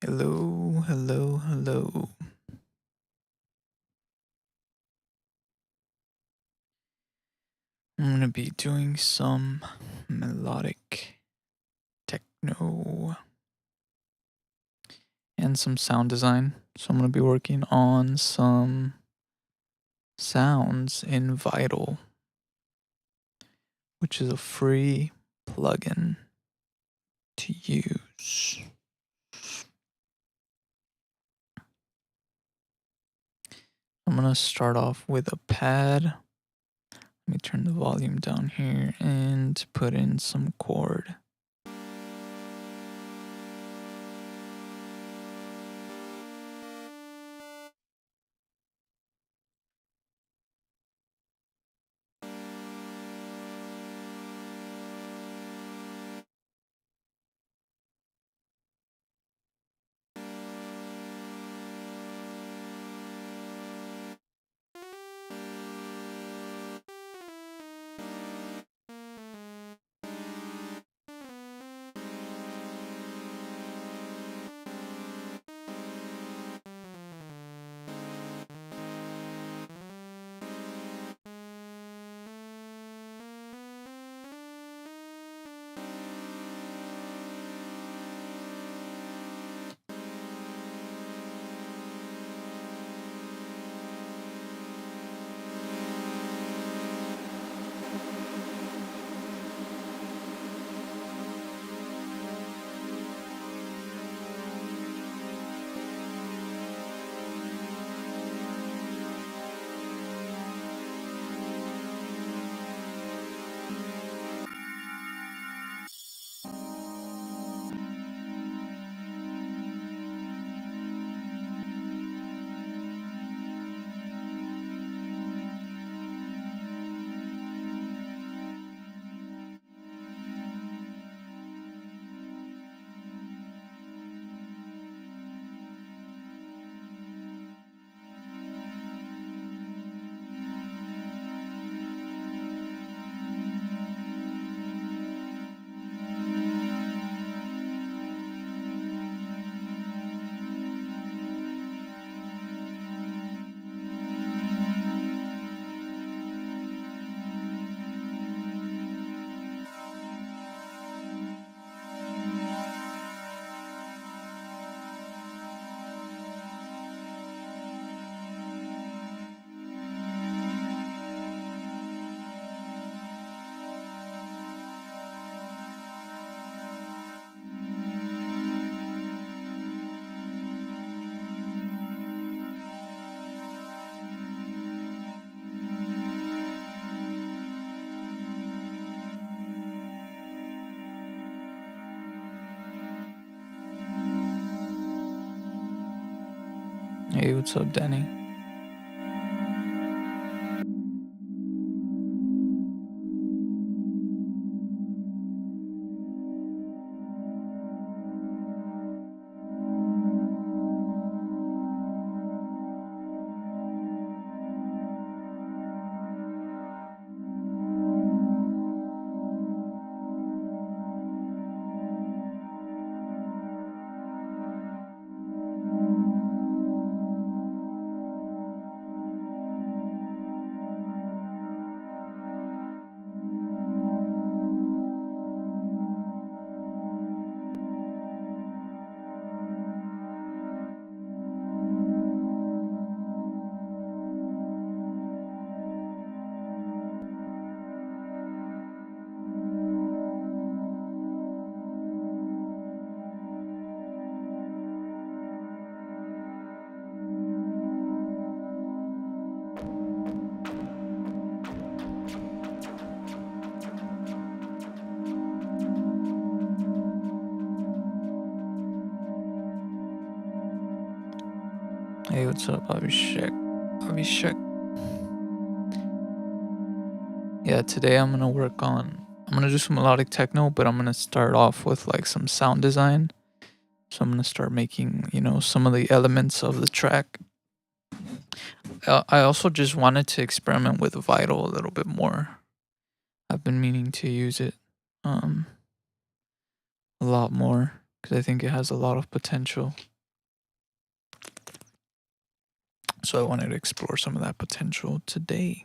Hello, hello, hello. I'm gonna be doing some melodic techno and some sound design. So I'm gonna be working on some sounds in Vital, which is a free plugin to use. I'm gonna start off with a pad. Let me turn the volume down here and put in some chord. Hey, what's up, Danny? Hey, what's up, Abhishek? Yeah, today I'm gonna do some melodic techno, but I'm gonna start off with like some sound design. So I'm gonna start making, some of the elements of the track. I also just wanted to experiment with Vital a little bit more. I've been meaning to use it a lot more because I think it has a lot of potential. So I wanted to explore some of that potential today.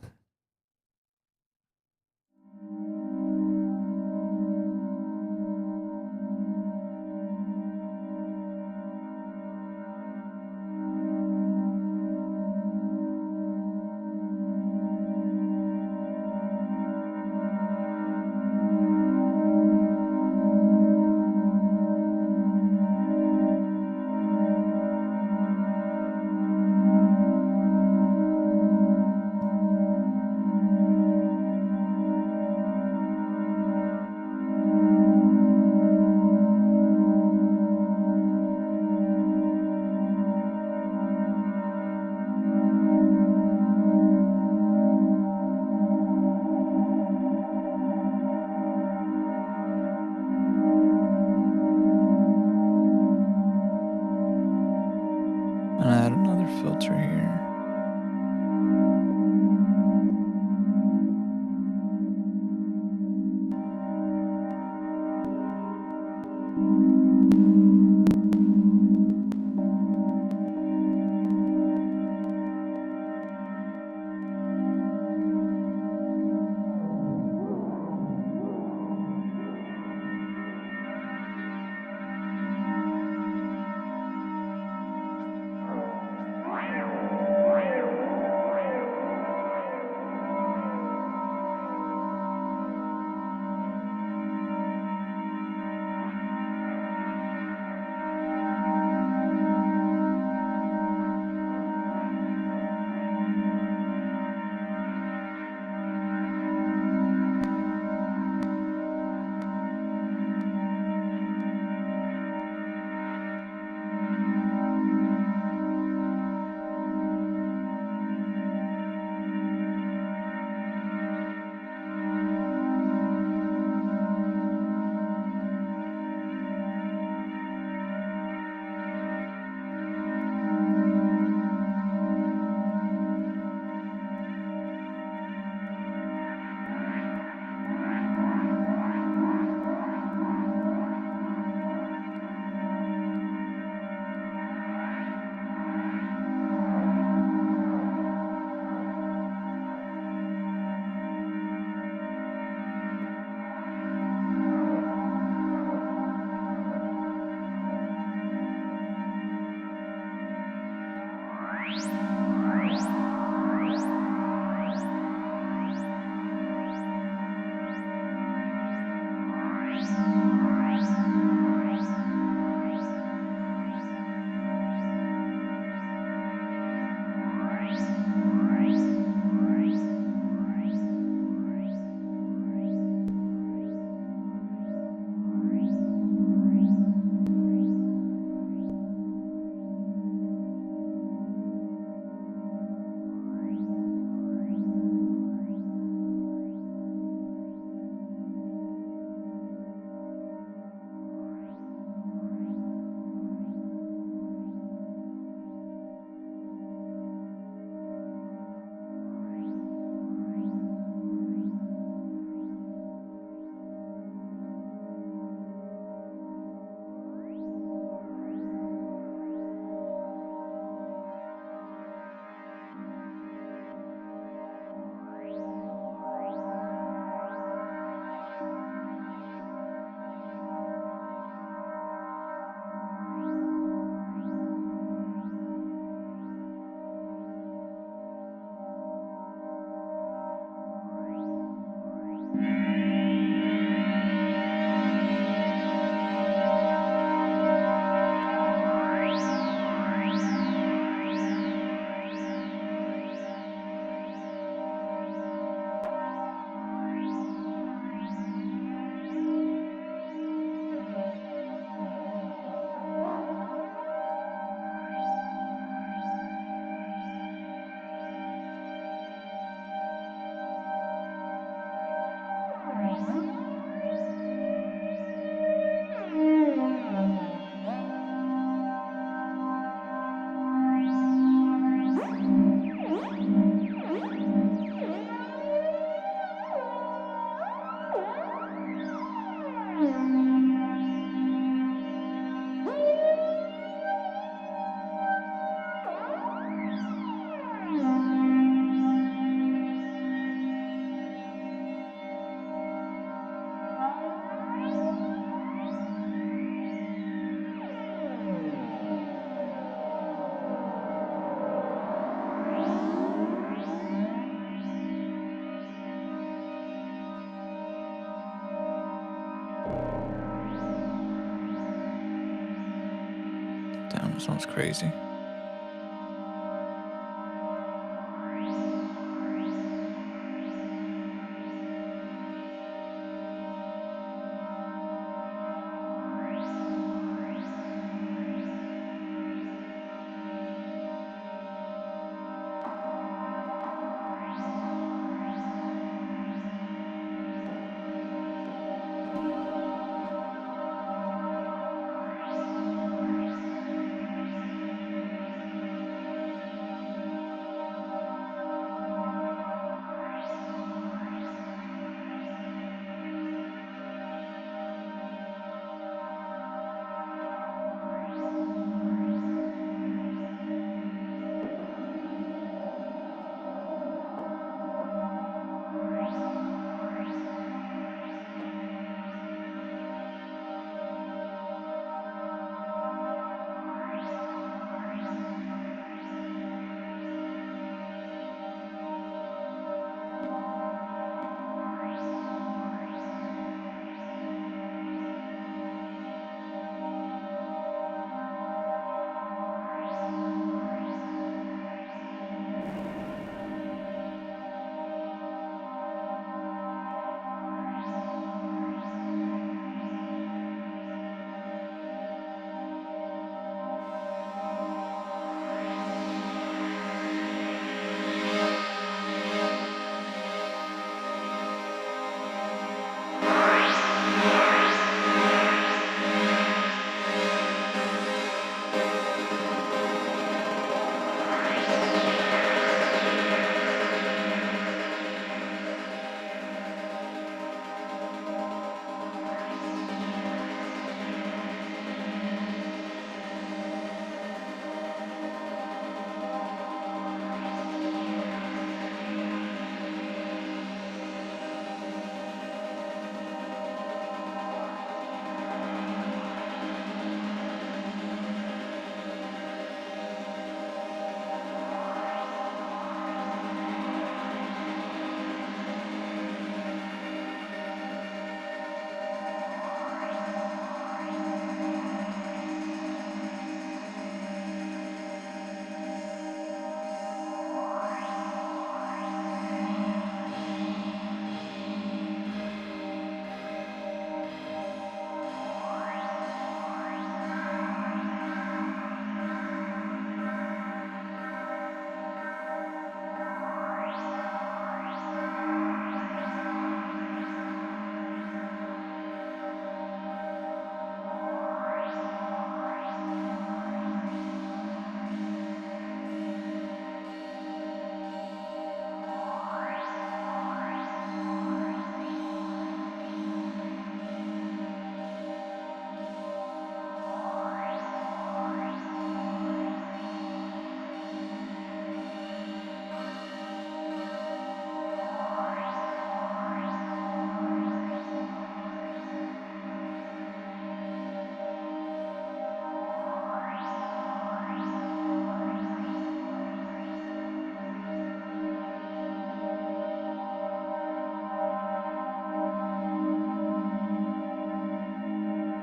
Damn, sounds crazy.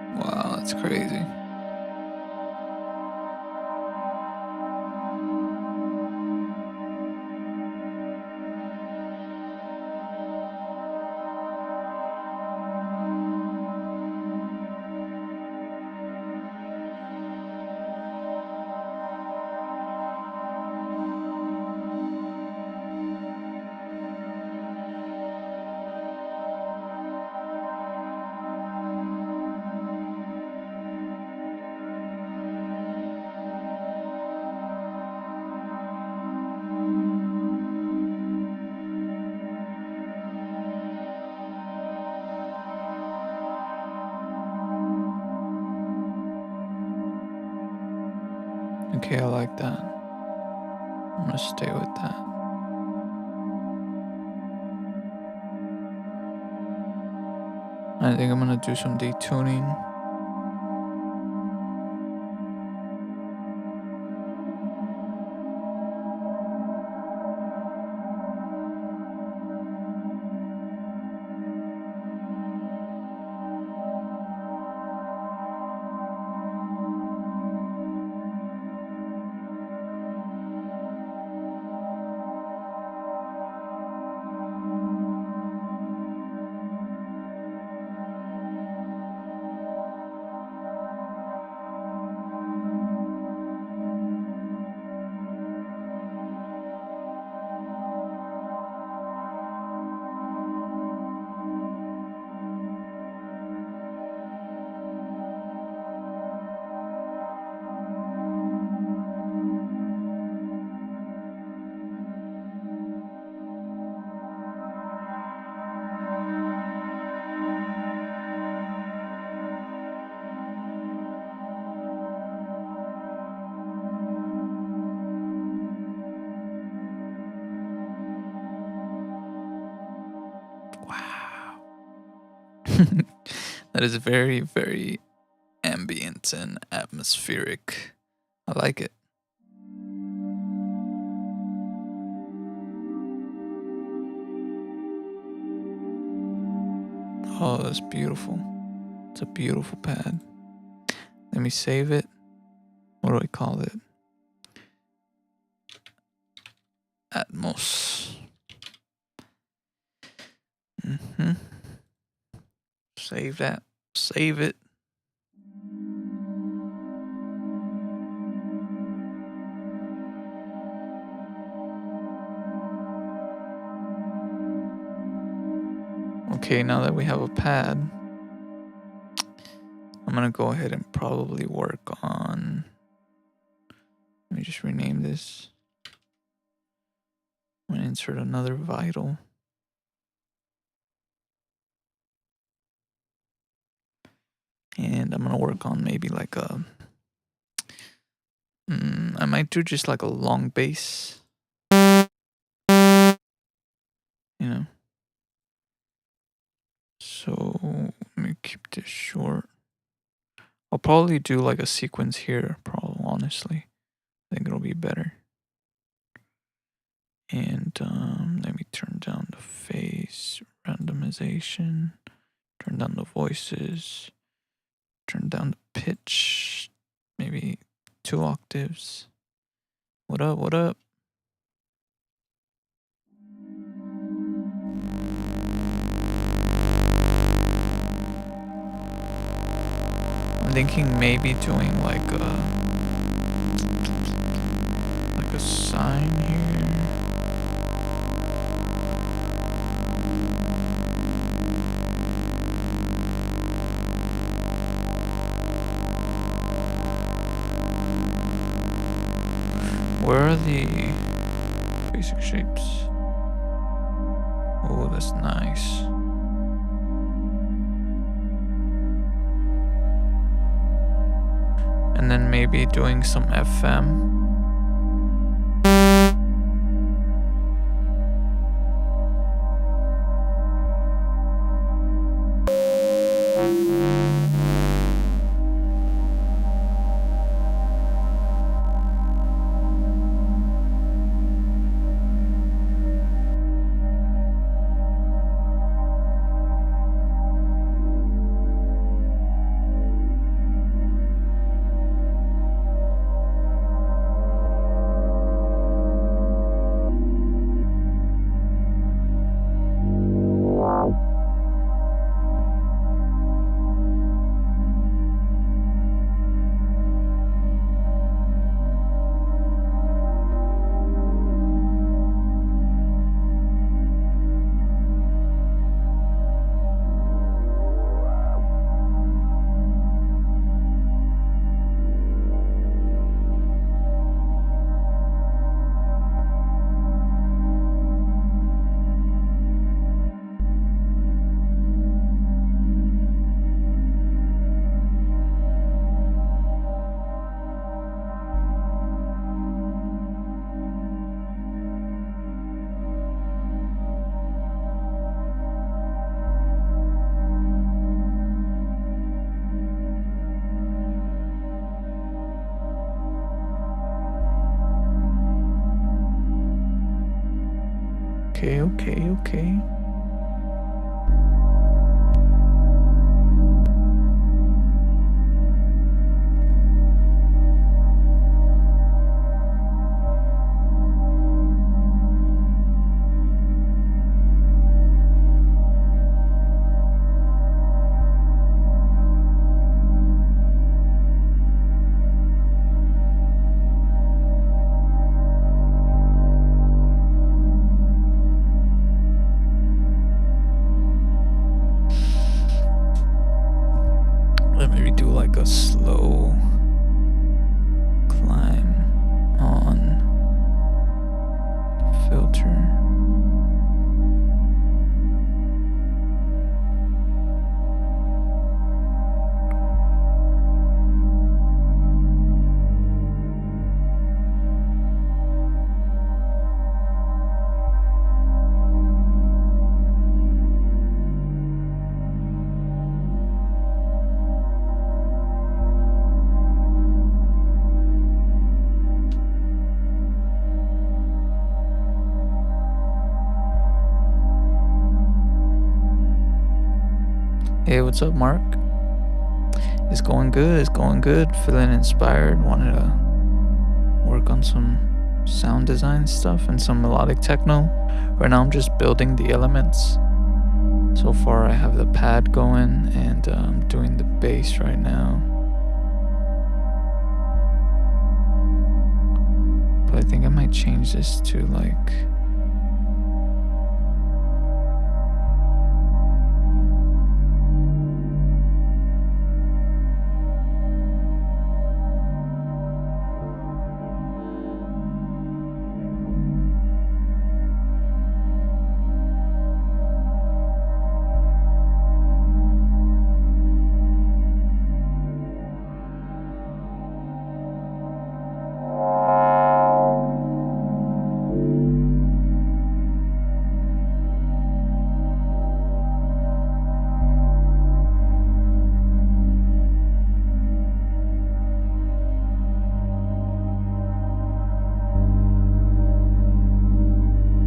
Wow, that's crazy. Okay, I like that. I'm gonna stay with that. I think I'm gonna do some detuning. That is very, very ambient and atmospheric. I like it. Oh, that's beautiful. It's a beautiful pad. Let me save it. What do I call it? Atmos. Save that. Save it. Okay, now that we have a pad, I'm gonna go ahead and probably work on, let me just rename this. I'm gonna insert another vital. And I'm gonna work on maybe like a, I might do just like a long bass, you know. So let me keep this short. I'll probably do like a sequence here, probably, honestly. I think it'll be better. And let me turn down the phase randomization, turn down the voices, turn down the pitch, maybe 2 octaves. What up, what up? I'm thinking maybe doing like a sign here. Where are the basic shapes? Oh, that's nice. And then maybe doing some FM. Okay. Hey, what's up, Mark? It's going good. It's going good. Feeling inspired. Wanted to work on some sound design stuff and some melodic techno. Right now, I'm just building the elements. So far, I have the pad going, and I'm doing the bass right now. But I think I might change this to like.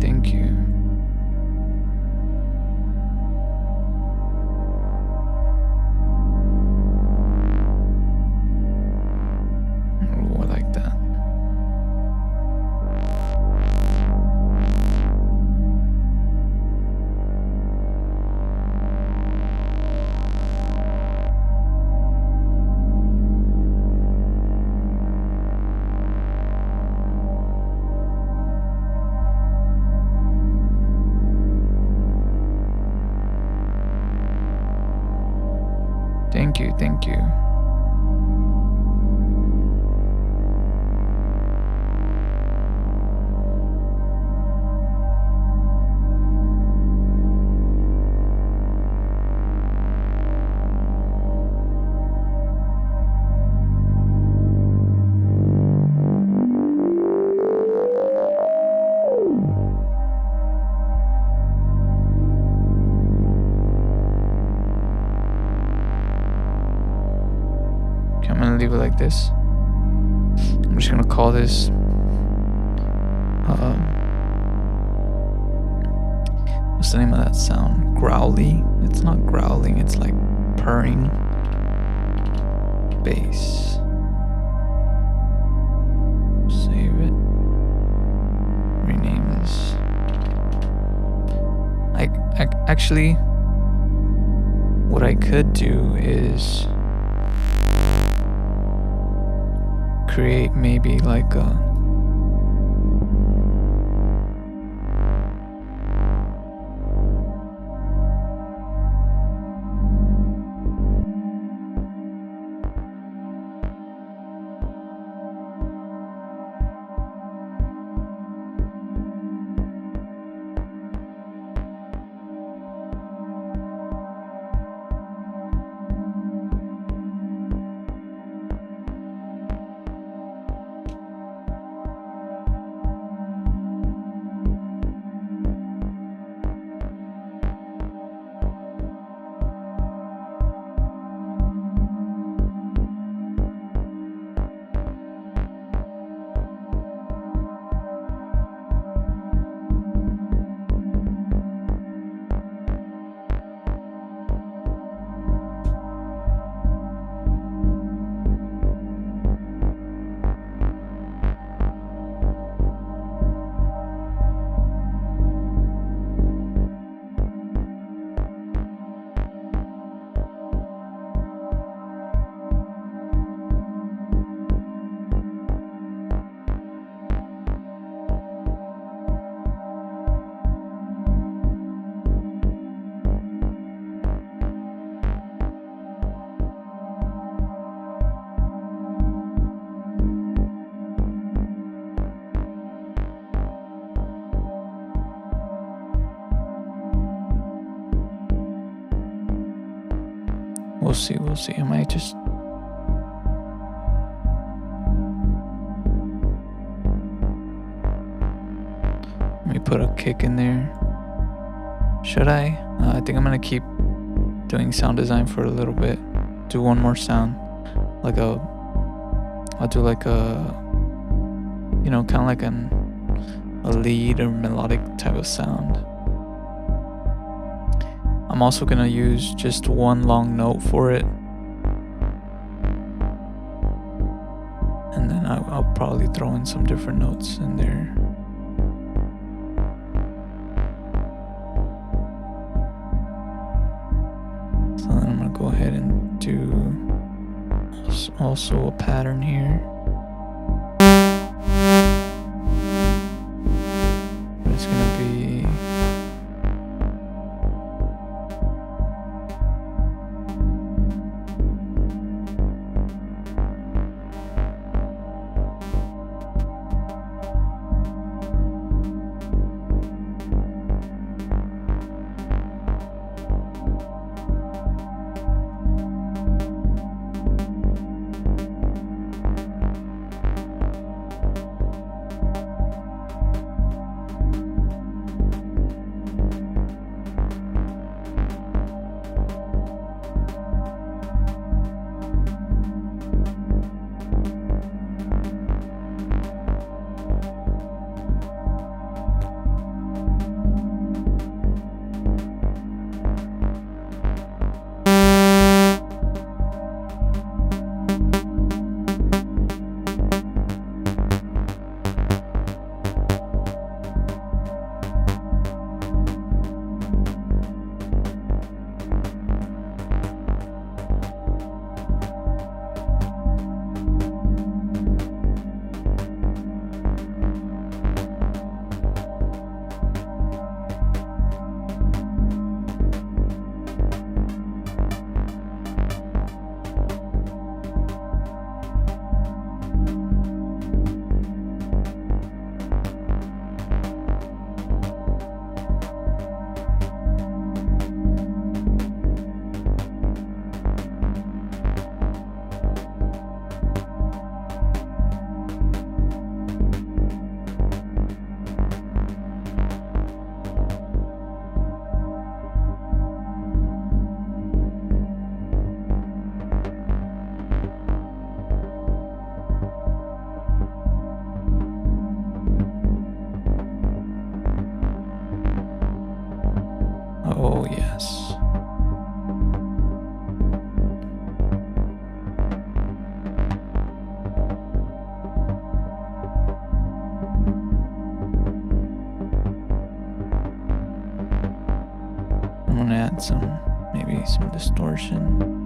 Thank you. Oh, I like that. Thank you, thank you. I'm gonna leave it like this. I'm just gonna call this what's the name of that sound? Growly? It's not growling, it's like purring bass. Save it. Rename this. Actually, what I could do is create maybe like a we'll see. I might just let me put a kick in there. Should I? I think I'm gonna keep doing sound design for a little bit. Do one more sound, like I'll do like a, you know, kind of like a lead or melodic type of sound. I'm also gonna use just one long note for it. And then I'll probably throw in some different notes in there. So then I'm gonna go ahead and do also a pattern here. But it's gonna be oh yes. I'm gonna add maybe some distortion.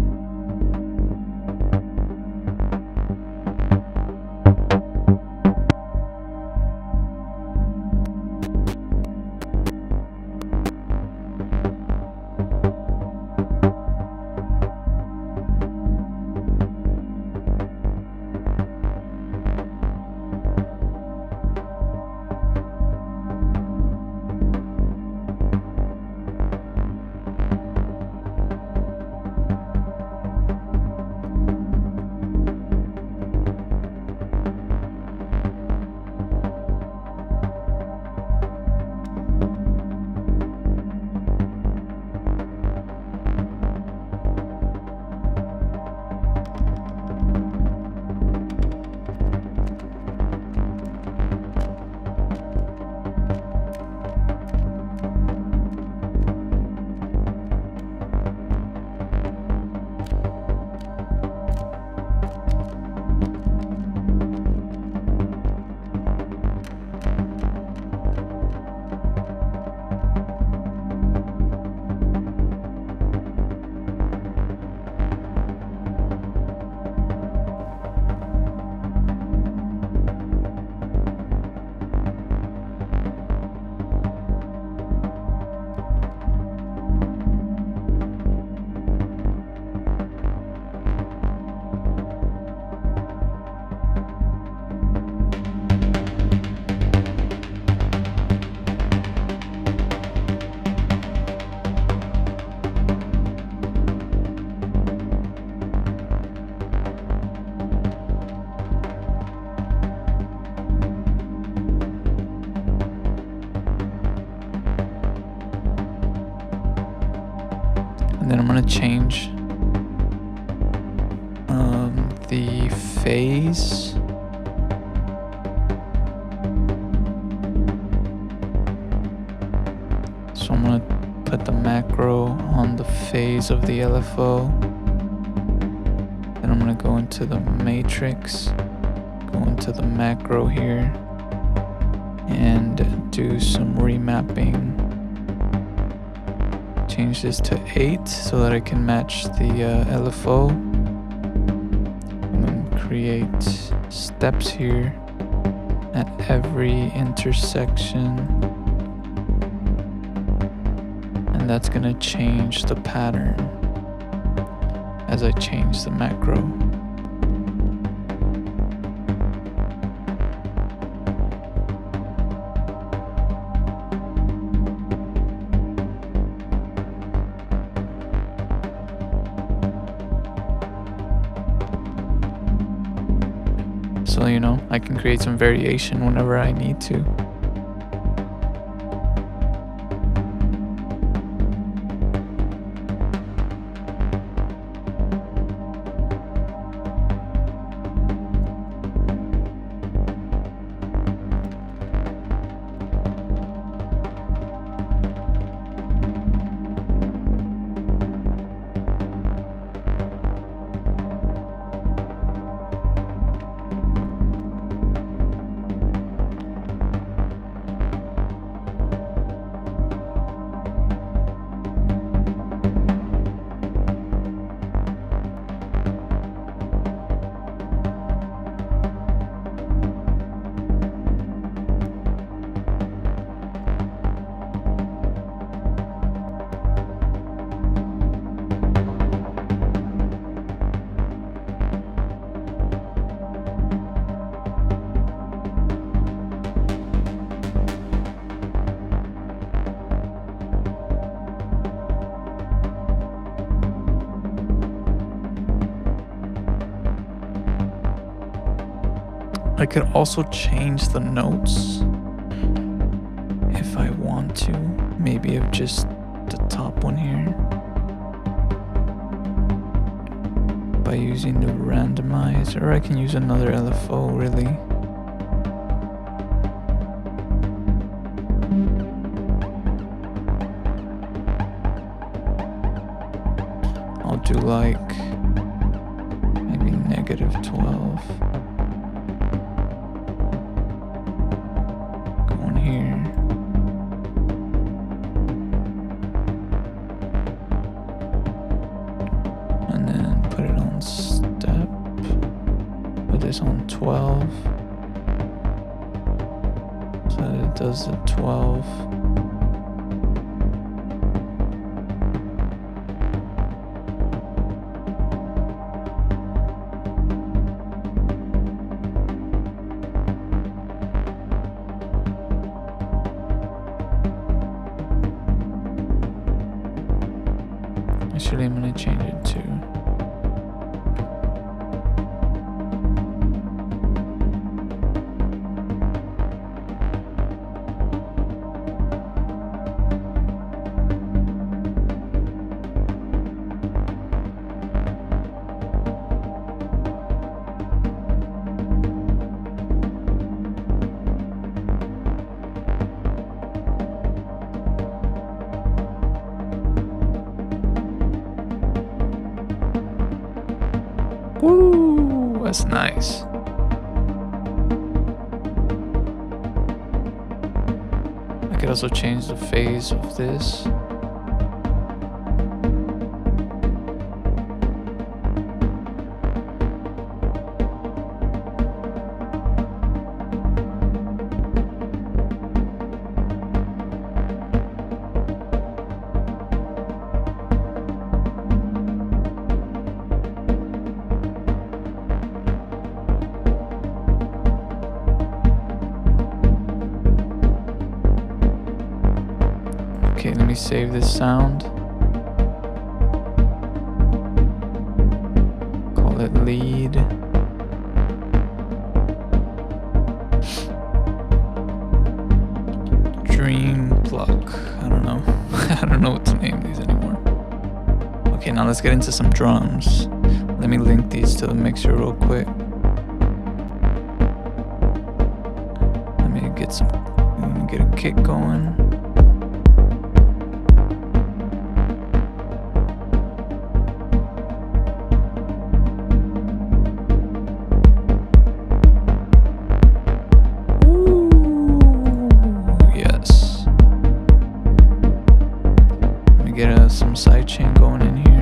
And then I'm gonna change the phase. So I'm gonna put the macro on the phase of the LFO. Then I'm gonna go into the matrix, go into the macro here, and do some remapping. Change this to 8 so that I can match the LFO. And then create steps here at every intersection. And that's gonna change the pattern as I change the macro. So, you know, I can create some variation whenever I need to. I could also change the notes if I want to, maybe of just the top one here by using the randomize, or I can use another LFO really. I'll do like maybe -12. On 12, so it does the 12. Actually, I'm gonna change it to Woo, that's nice. I could also change the phase of this. Okay, let me save this sound. Call it lead. Dream pluck. I don't know. I don't know what to name these anymore. Okay, now let's get into some drums. Let me link these to the mixer real quick. Let me get a kick going. get some sidechain going in here.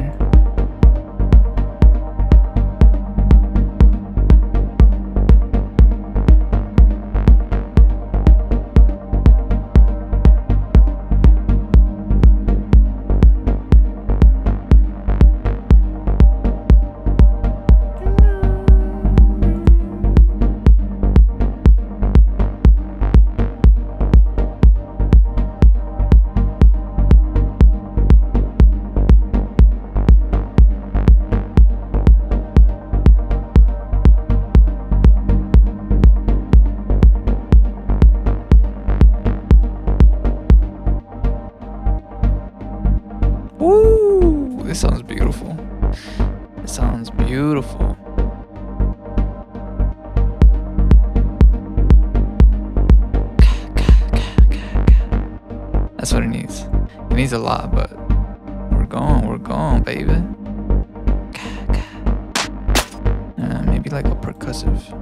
Ooh, this sounds beautiful. It sounds beautiful. That's what it needs. It needs a lot, but we're going, baby. Maybe like a percussive.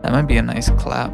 That might be a nice clap.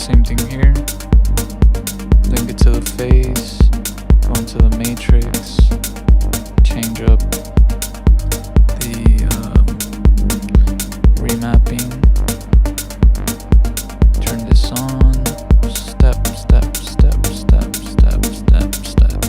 same thing here. Link it to the face, go into the matrix, change up the remapping, turn this on, step, step, step, step, step, step, step.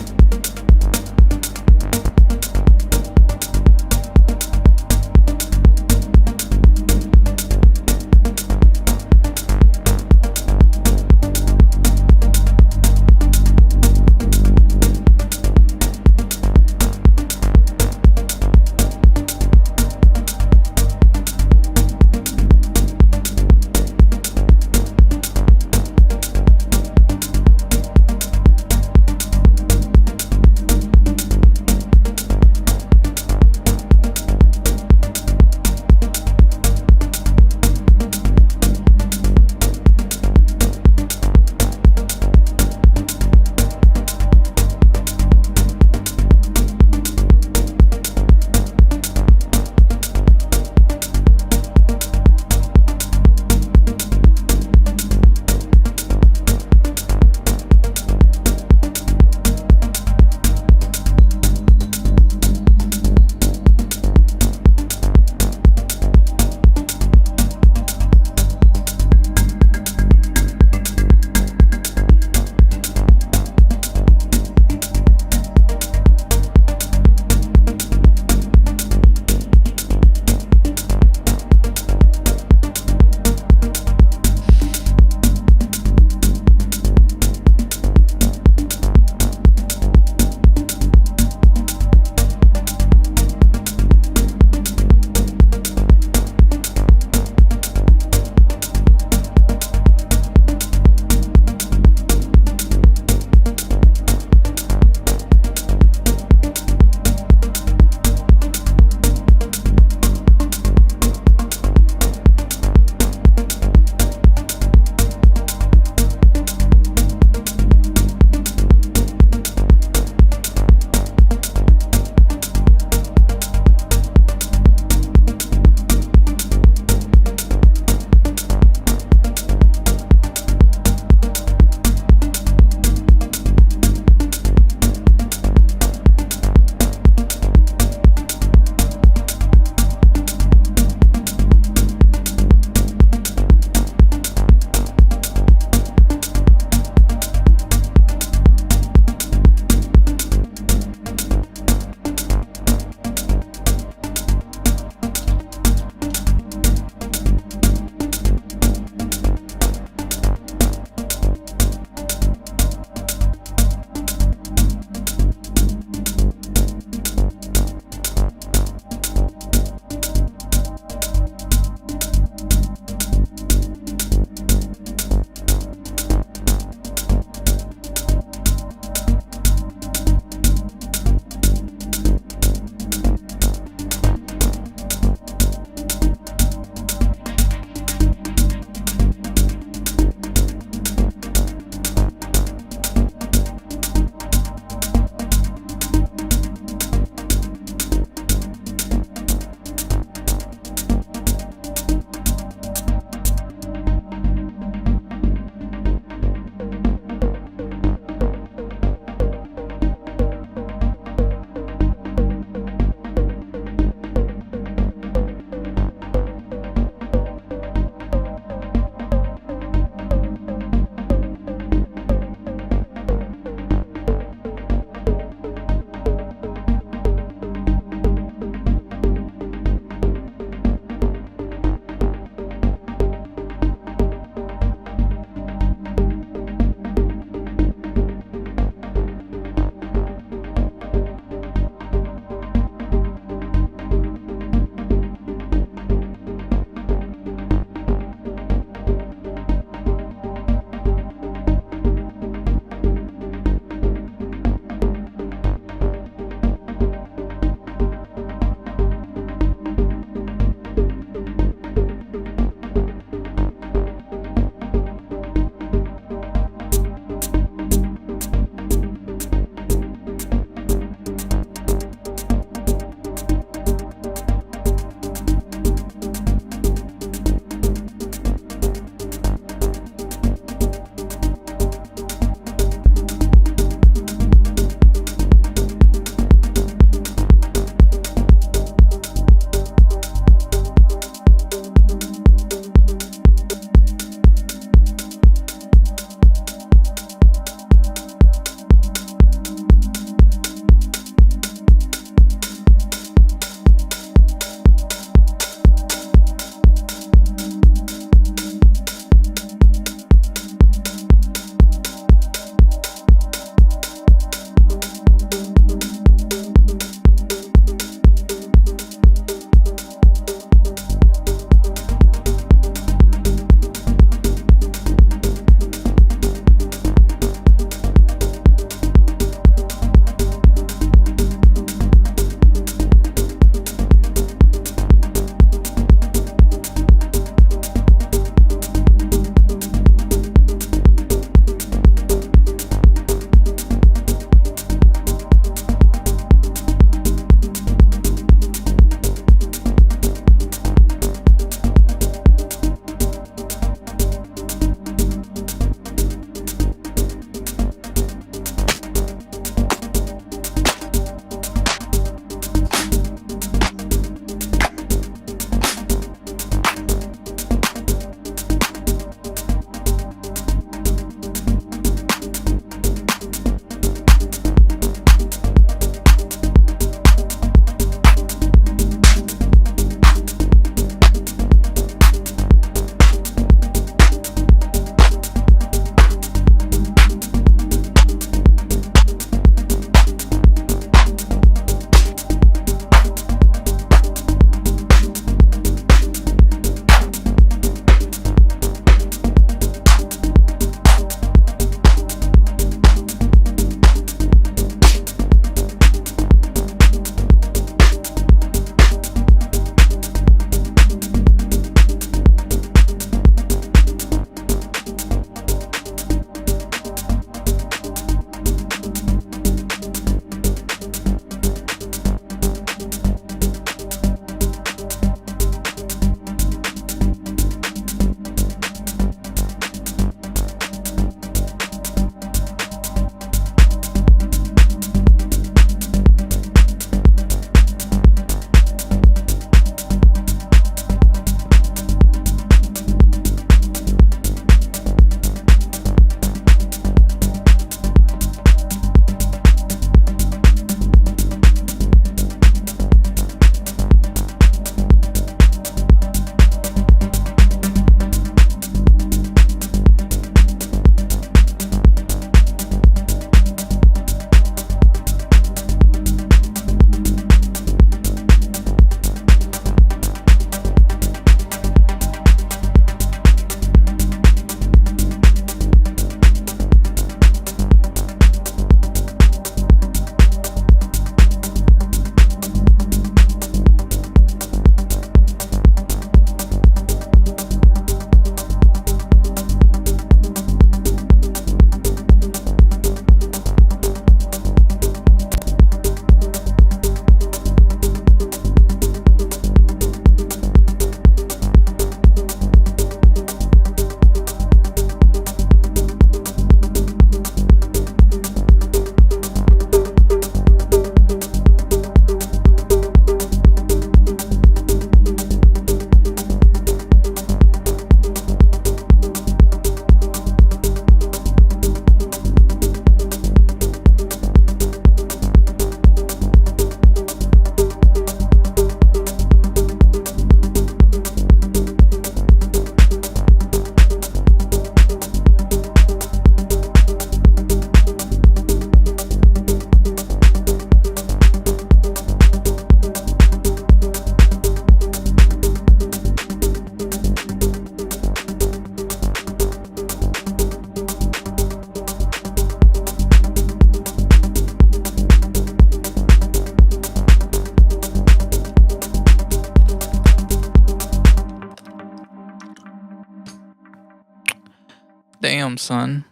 Damn, son.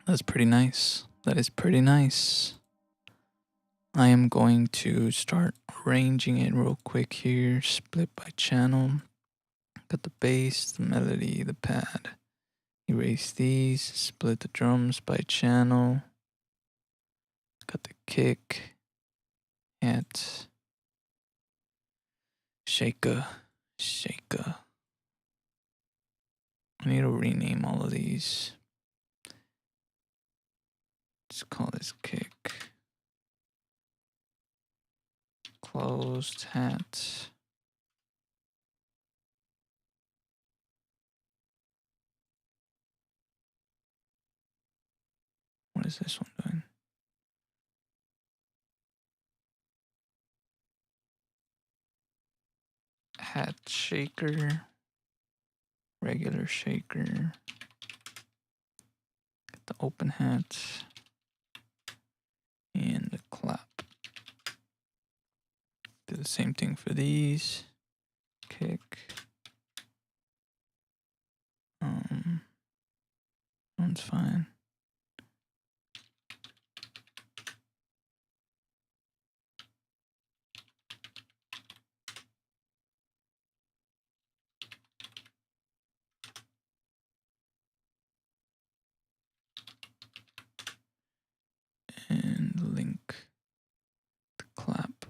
That's pretty nice. That is pretty nice. I am going to start arranging it real quick here. Split by channel. Got the bass, the melody, the pad. Erase these. Split the drums by channel. Got the kick. Hat. Shaker. Shaker. I need to rename all of these. Let's call this kick. Closed hat. What is this one doing? Hat shaker. Regular shaker. Got the open hat. And the clap. Do the same thing for these. Kick. One's fine. And link the clap.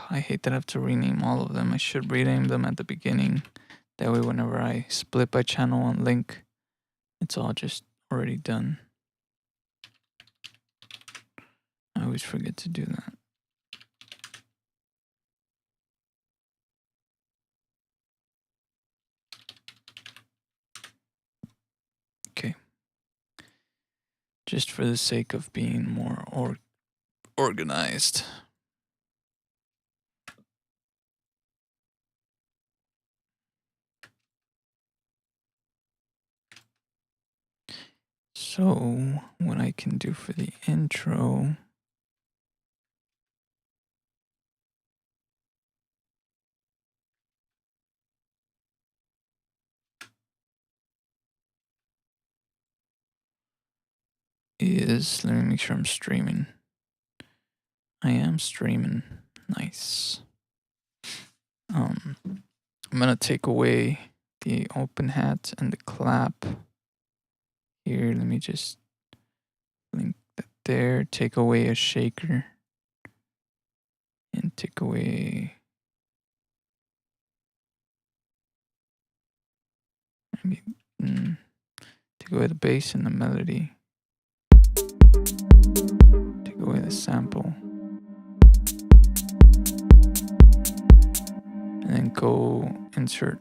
I hate that I have to rename all of them. I should rename them at the beginning. That way whenever I split by channel and link, it's all just already done. I always forget to do that. Okay. Just for the sake of being more organized. So what I can do for the intro is, let me make sure I'm streaming. I am streaming. Nice. I'm gonna take away the open hat and the clap. Here, let me just link that there. Take away a shaker. And take away maybe take away the bass and the melody. Take away the sample. And then go insert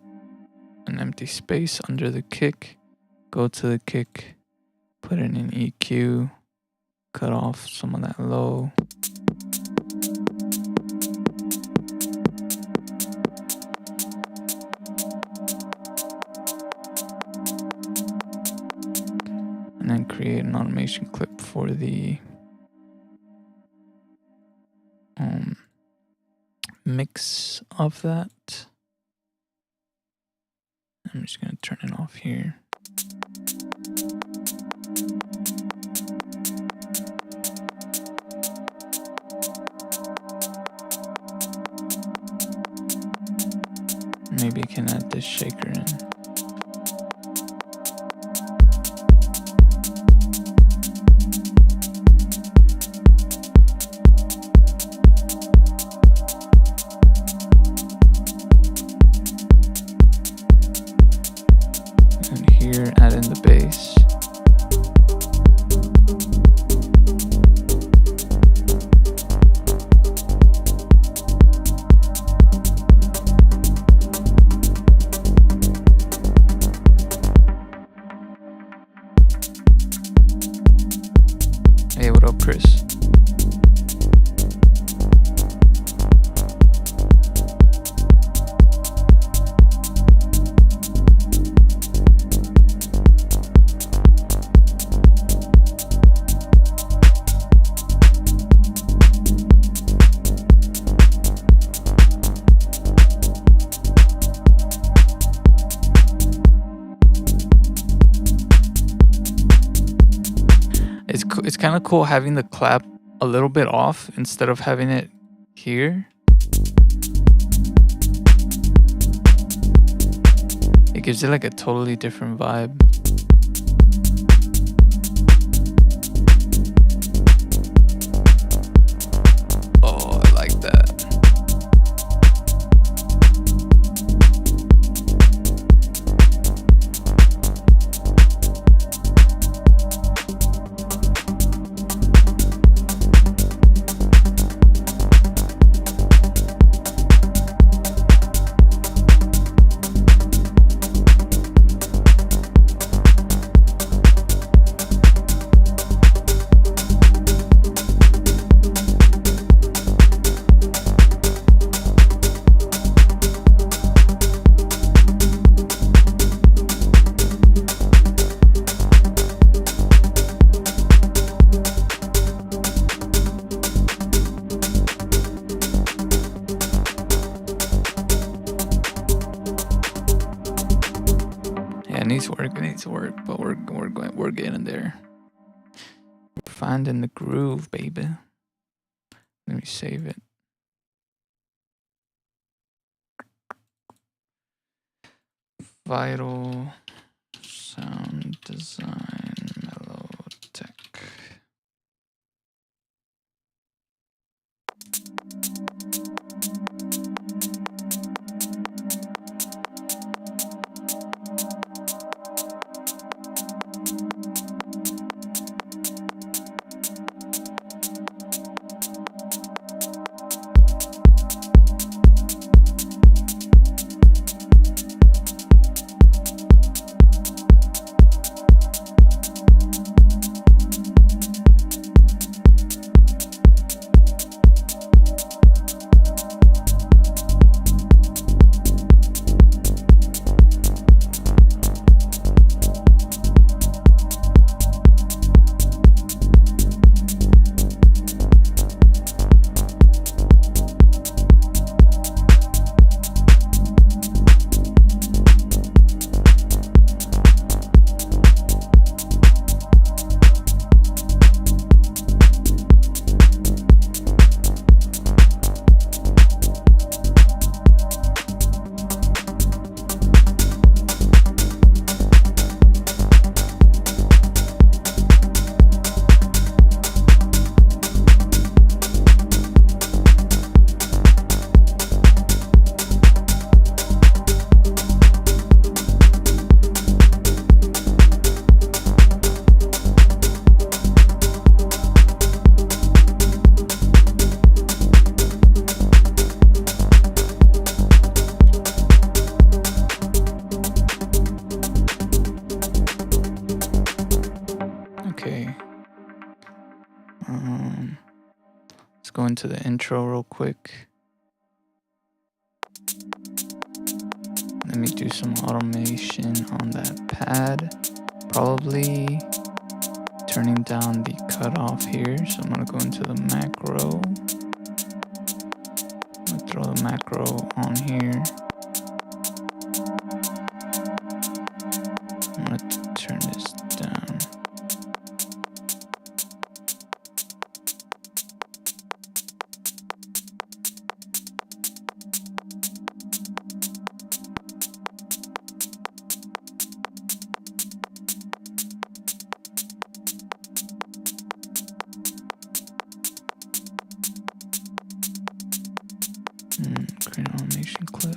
an empty space under the kick. Go to the kick, put it in EQ, cut off some of that low. And then create an automation clip for the mix of that. I'm just going to turn it off here. Maybe I can add this shaker in. And here, add in the bass. of cool having the clap a little bit off instead of having it here. It gives it like a totally different vibe. Oh, I like that. It needs work, but we're getting there. We're finding the groove, baby. Let me save it. Vital sound design Melodic. Okay. Let's go into the intro real quick. Let me do some automation on that pad. Probably turning down the cutoff here. So I'm gonna go into the macro. I'm gonna throw the macro on here. I'm gonna turn this down. Create an automation clip.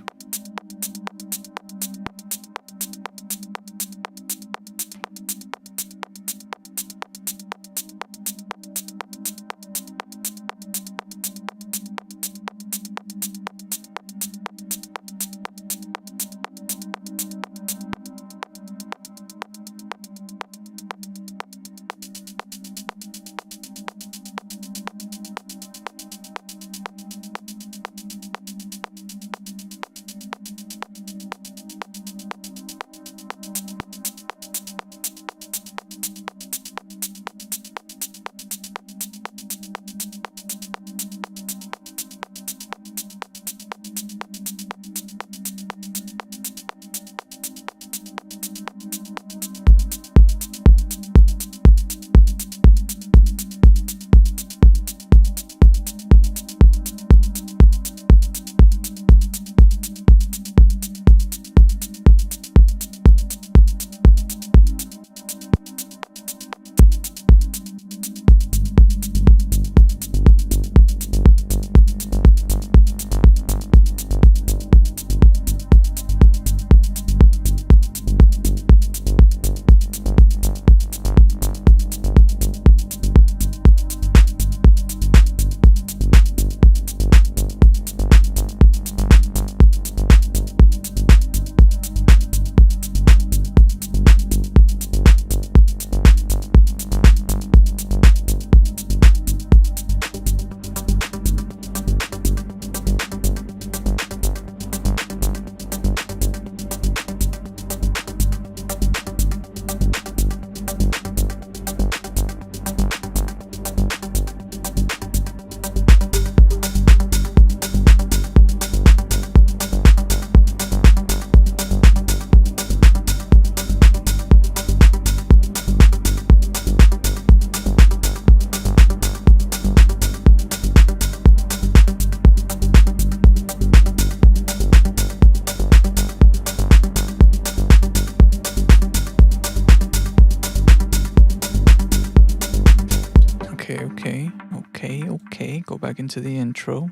Okay. Go back into the intro.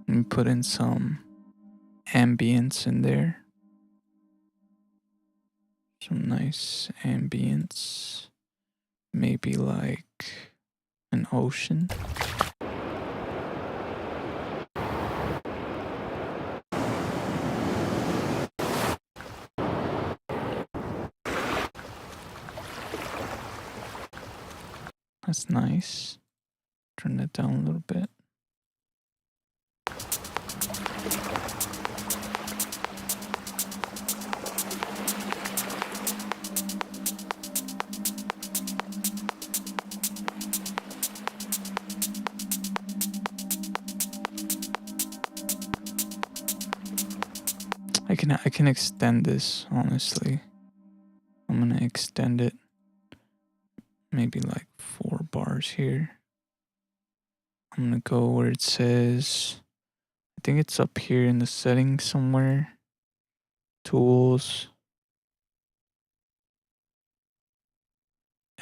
And put in some ambience in there. Some nice ambience. Maybe like an ocean. That's nice. Turn that down a little bit. I can extend this, honestly. I'm gonna extend it maybe like 4 bars here. I'm gonna go where it says, I think it's up here in the settings somewhere. Tools.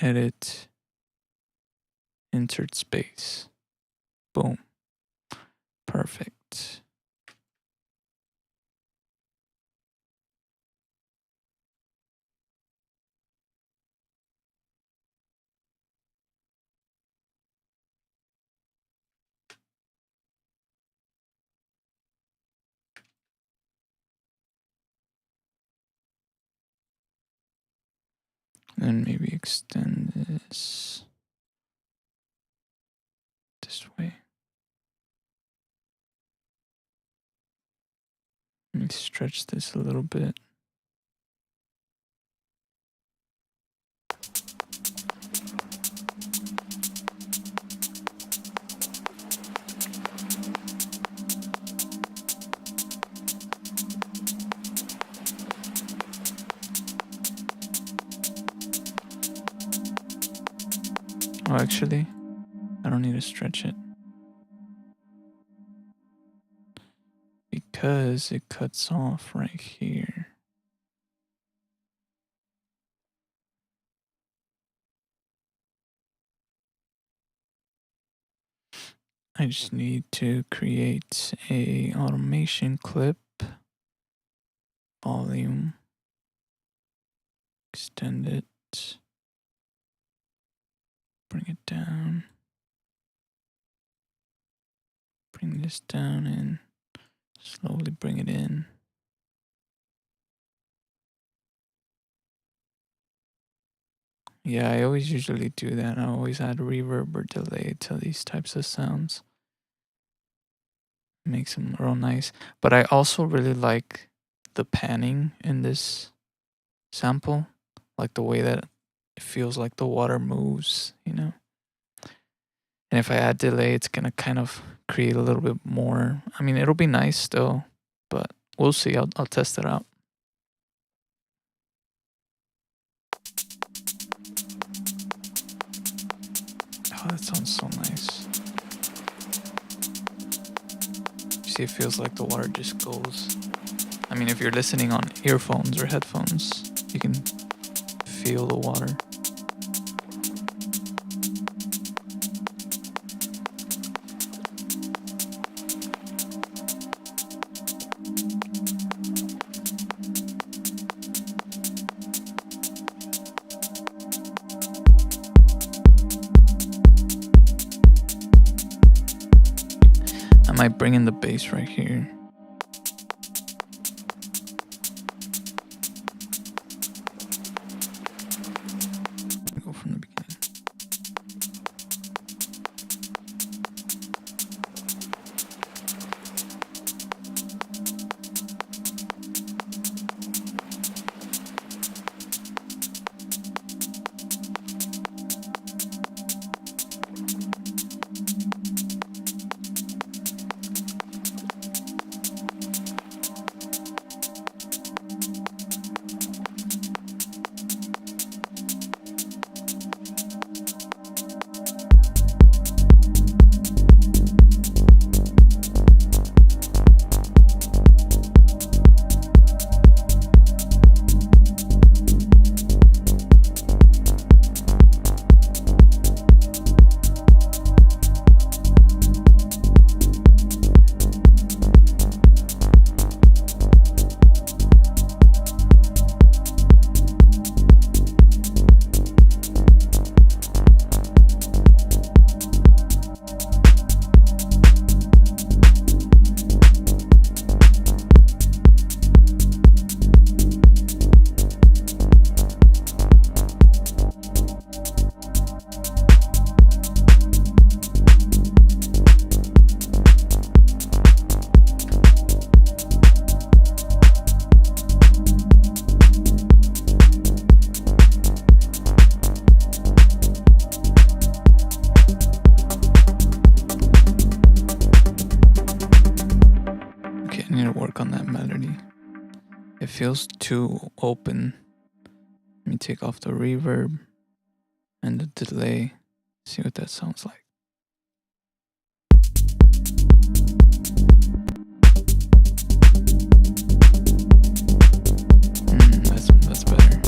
Edit. Insert space. Boom. Perfect. And maybe extend this way. Let me stretch this a little bit. Oh, actually, I don't need to stretch it. Because it cuts off right here. I just need to create a automation clip. Volume. Extend it. Bring it down. Bring this down and slowly bring it in. Yeah, I always usually do that. I always add reverb or delay to these types of sounds. Makes them real nice. But I also really like the panning in this sample. Like the way that it feels like the water moves, you know? And if I add delay, it's gonna kind of create a little bit more. I mean, it'll be nice still, but we'll see. I'll test it out. Oh, that sounds so nice. You see, it feels like the water just goes. I mean, if you're listening on earphones or headphones, you can feel the water. I might bring in the bass right here. Go from the beginning. feels too open. Let me take off the reverb and the delay. See what that sounds like. That's better.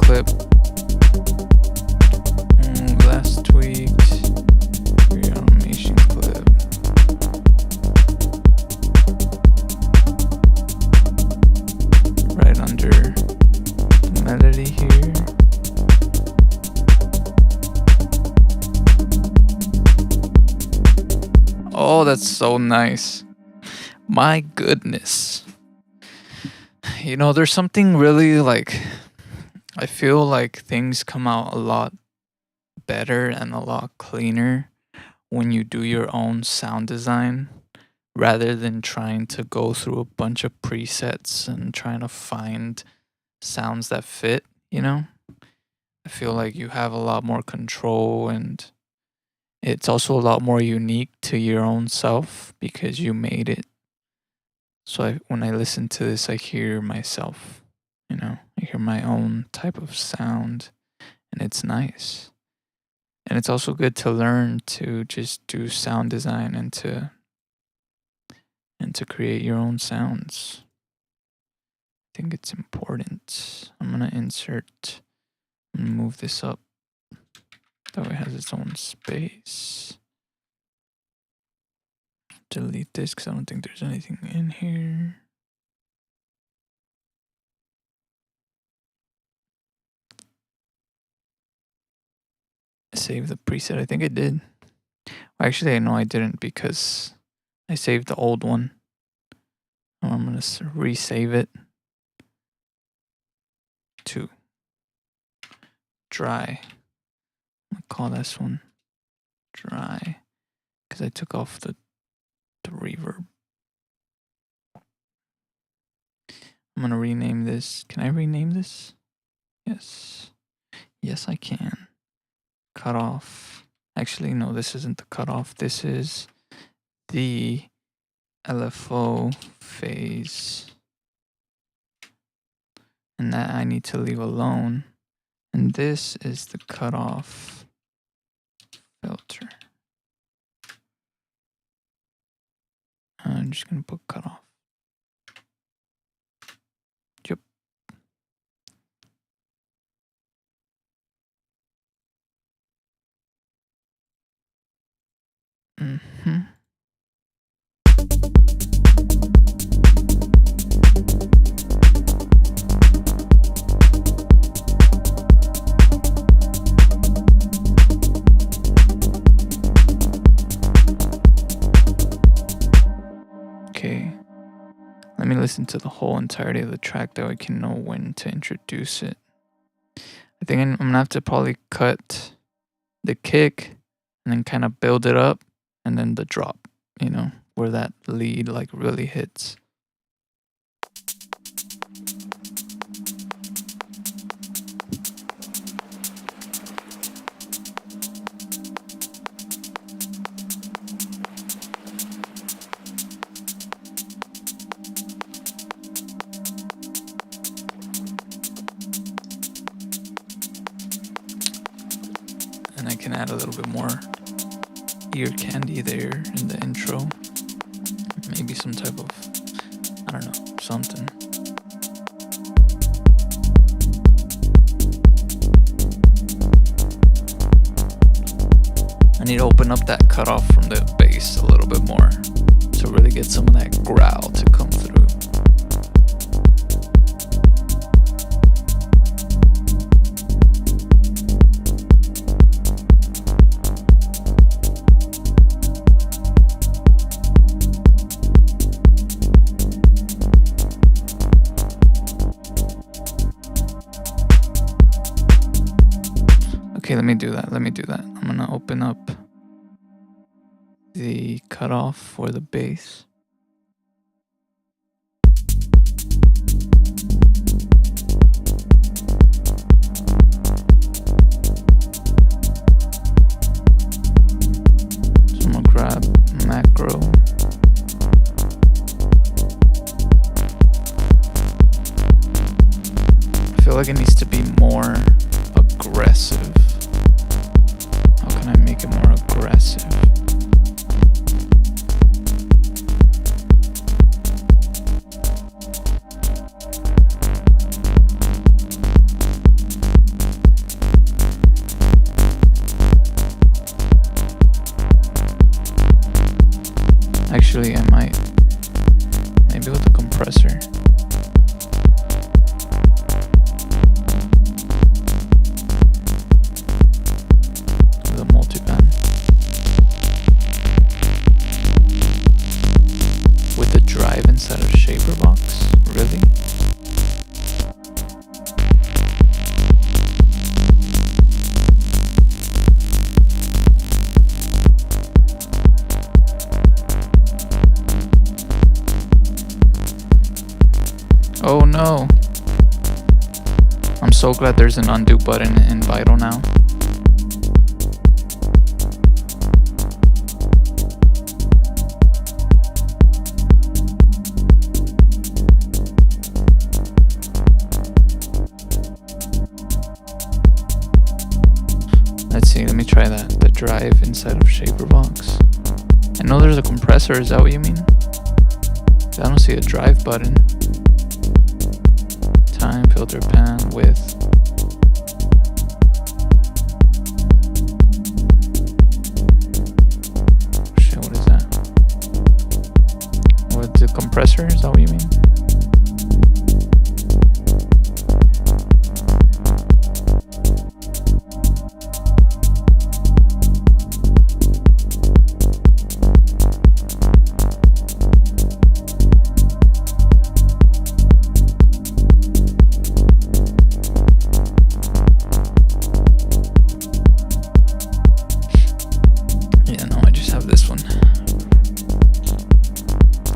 clip. Last tweaked. Reanimation clip. Right under the melody here. Oh, that's so nice. My goodness. You know, there's something really like, I feel like things come out a lot better and a lot cleaner when you do your own sound design rather than trying to go through a bunch of presets and trying to find sounds that fit, you know? I feel like you have a lot more control, and it's also a lot more unique to your own self because you made it. So when I listen to this, I hear myself, you know, I hear my own type of sound, and it's nice. And it's also good to learn to just do sound design and to create your own sounds. I think it's important. I'm gonna insert and move this up. That way it has its own space. Delete this because I don't think there's anything in here. Save the preset. I think I did. Actually, I know I didn't because I saved the old one. I'm gonna resave it to dry. I'm gonna call this one dry because I took off the reverb. I'm gonna rename this. Can I rename this? Yes. Yes, I can. Cutoff. Actually, no, this isn't the cutoff. This is the LFO phase. And that I need to leave alone. And this is the cutoff filter. I'm just gonna put cutoff. Yep. Mm-hmm. Okay. Let me listen to the whole entirety of the track that I can know when to introduce it. I think I'm gonna have to probably cut the kick and then kind of build it up and then the drop, you know, where that lead like really hits. And I can add a little bit more ear candy there in the intro. Maybe some type of, I don't know, something. I need to open up that cutoff from the bass a little bit more to really get some of that growl to come through. Okay, let me do that. I'm gonna open up the cutoff for the bass. So I'm gonna grab macro. I feel like it needs to be more aggressive. How can I make it more aggressive? Actually, I might. Maybe with the compressor. The multiband. With the drive instead of shaper box? Really? Oh no. I'm so glad there's an undo button in Vital now. Let's see, let me try that. The drive inside of shaper box. I know there's a compressor, is that what you mean? I don't see a drive button. Time, filter pan, width. Shit, what is that? What, the compressor? Is that what you mean?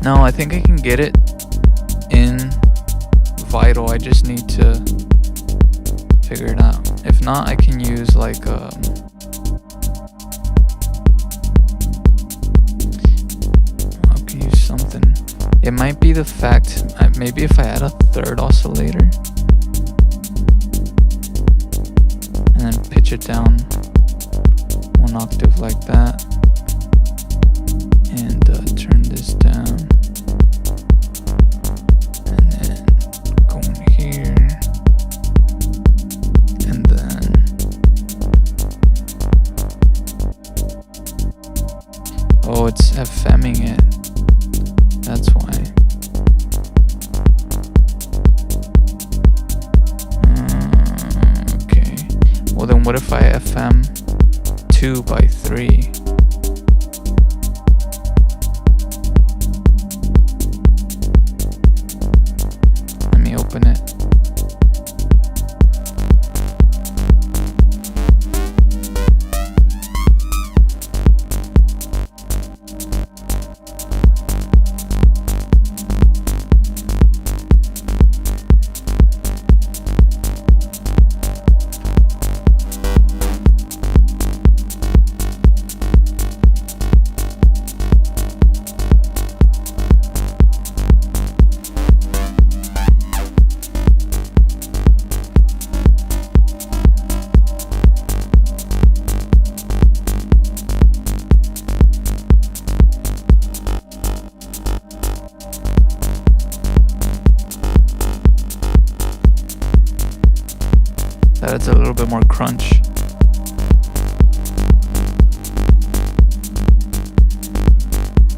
No, I think I can get it in vital. I just need to figure it out. If not, I can use like I can use something. It might be the fact, maybe if I add a third oscillator and then pitch it down 1 octave like that, and turn this down, and then go in here, and then oh, it's FMing it. That's why. Okay. Well, then what if I FM 2 by 3? Let me open it. That adds a little bit more crunch.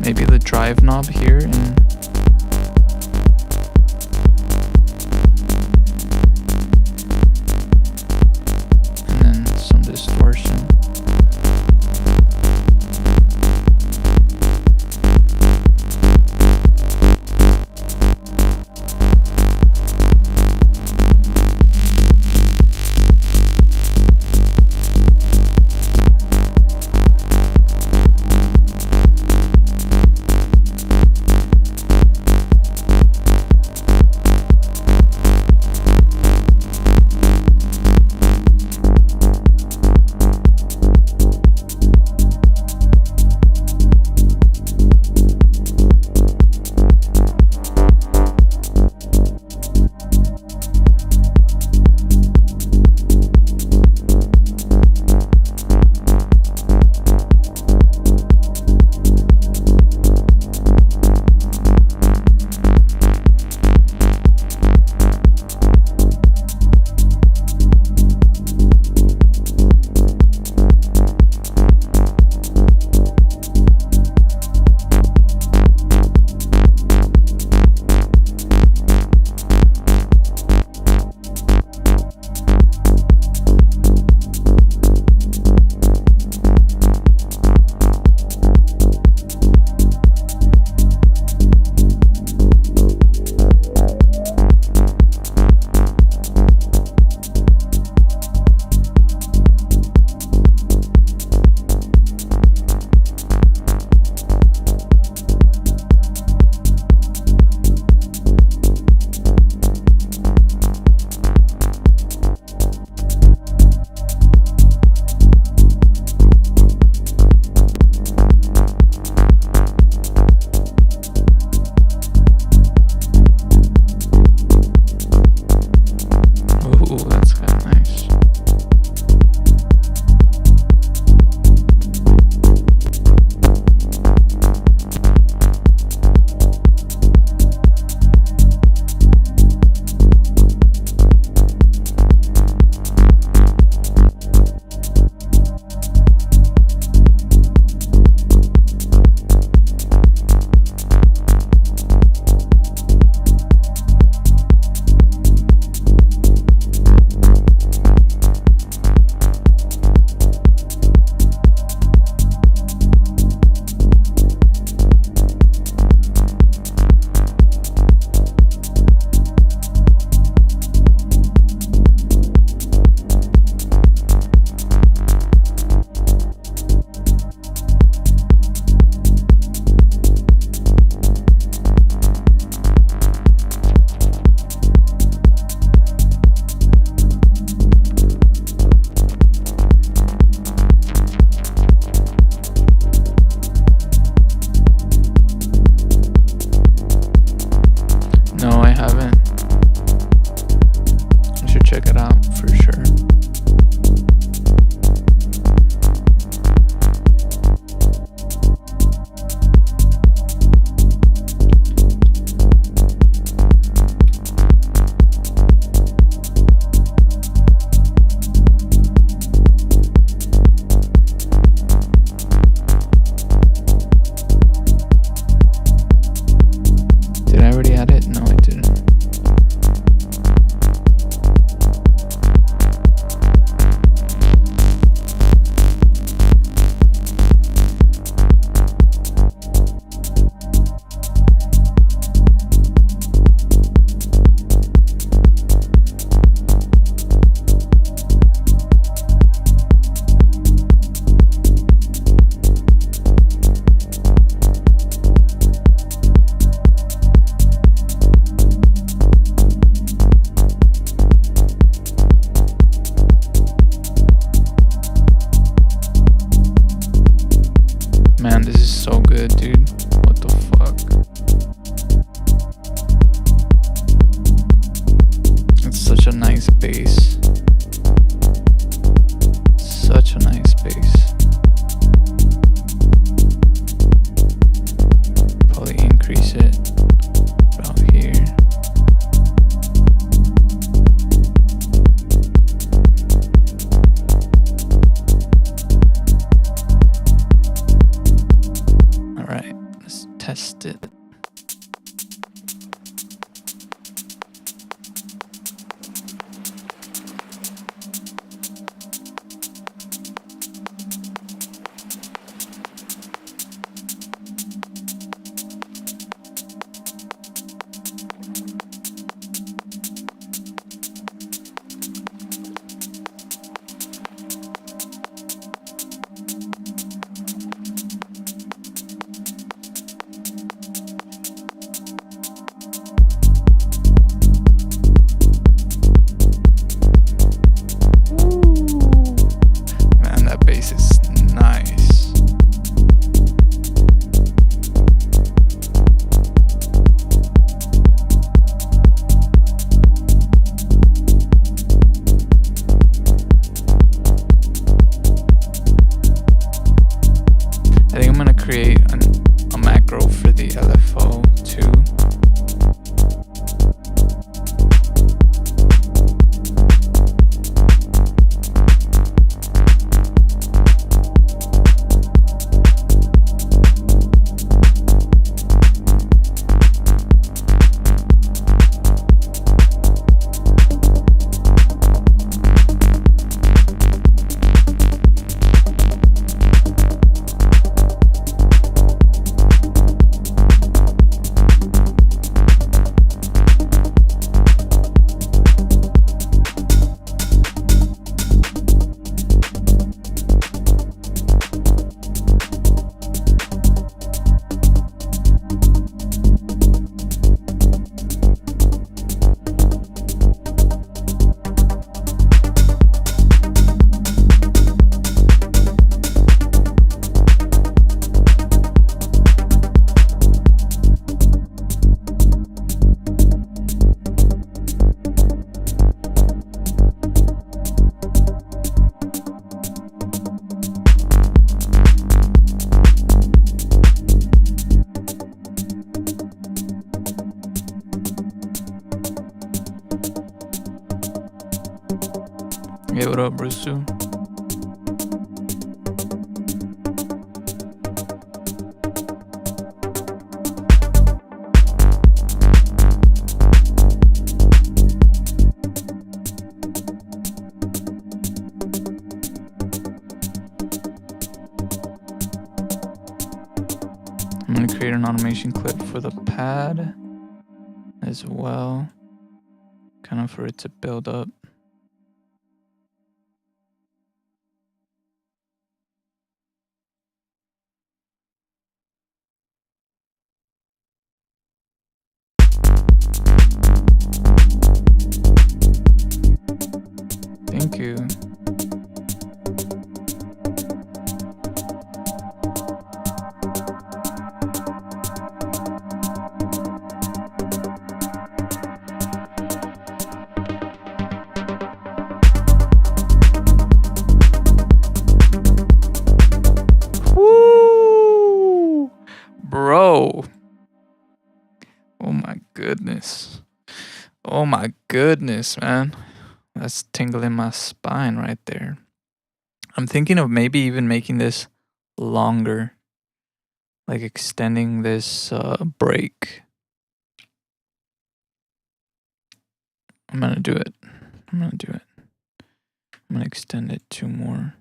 Maybe the drive knob here and then some distortion. sure. Did I already add it? No, I didn't. Man, this is so good, dude. What the fuck? It's such a nice bass. Such a nice bass. Probably increase it about here. Alright, let's test it. Man, that bass is nice. I think I'm gonna create a macro for the LFO too. Hey, what up, Brusu? I'm gonna create an automation clip for the pad as well, kind of for it to build up. Thank you. Whoa. Oh my goodness. Oh my goodness, man. That's tingling my spine right there. I'm thinking of maybe even making this longer. Like extending this break. I'm gonna do it. I'm gonna extend it 2 more.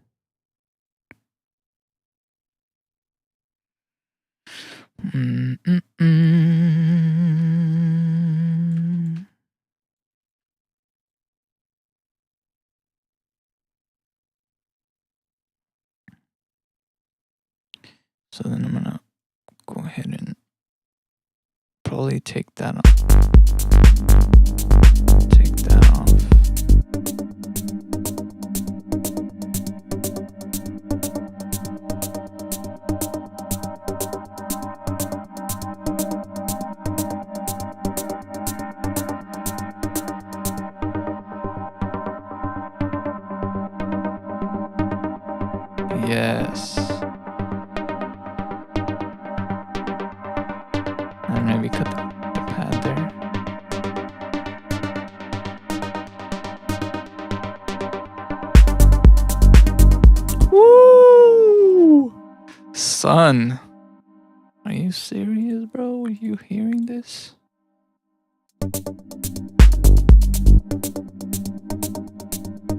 So then I'm gonna go ahead and probably take that off. Take that off. Yes. And maybe cut the pad there. Woo! Son. Are you serious, bro? Are you hearing this?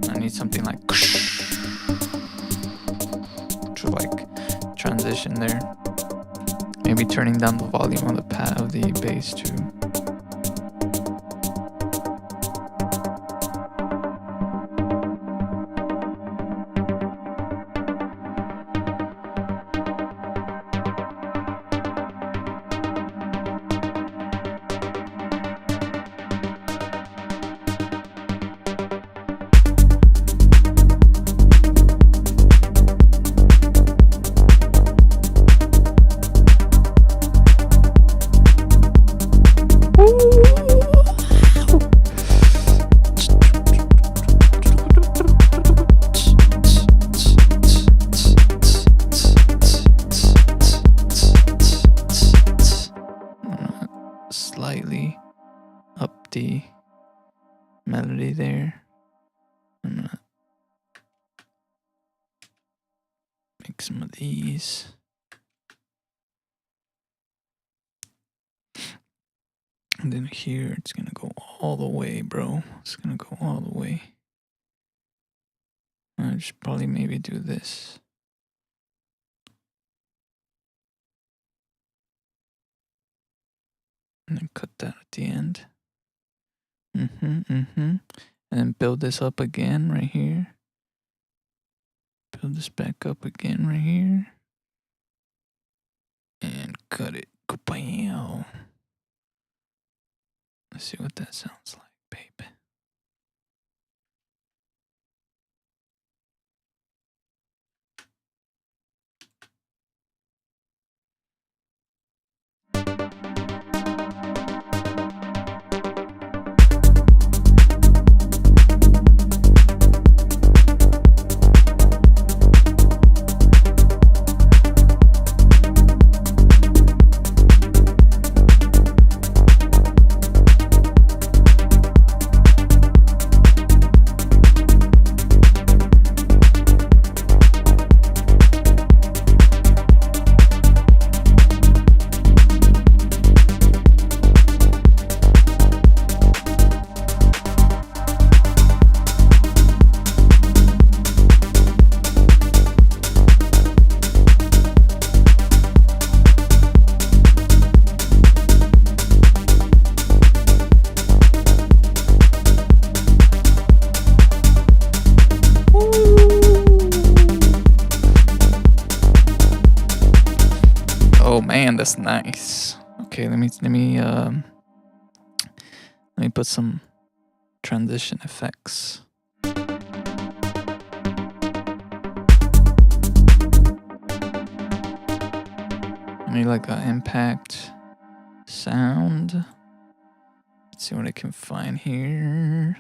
I need something like to like transition there. Maybe turning down the volume on the pad of the bass too. Slightly up the melody there. I'm gonna make some of these. And then here it's gonna go all the way, bro. It's gonna go all the way. I should probably maybe do this. And then cut that at the end. And then build this up again right here. Build this back up again right here. And cut it. Kapow. Let's see what that sounds like, babe. Oh man, that's nice. Okay, let me put some transition effects. Maybe like an impact sound. Let's see what I can find here.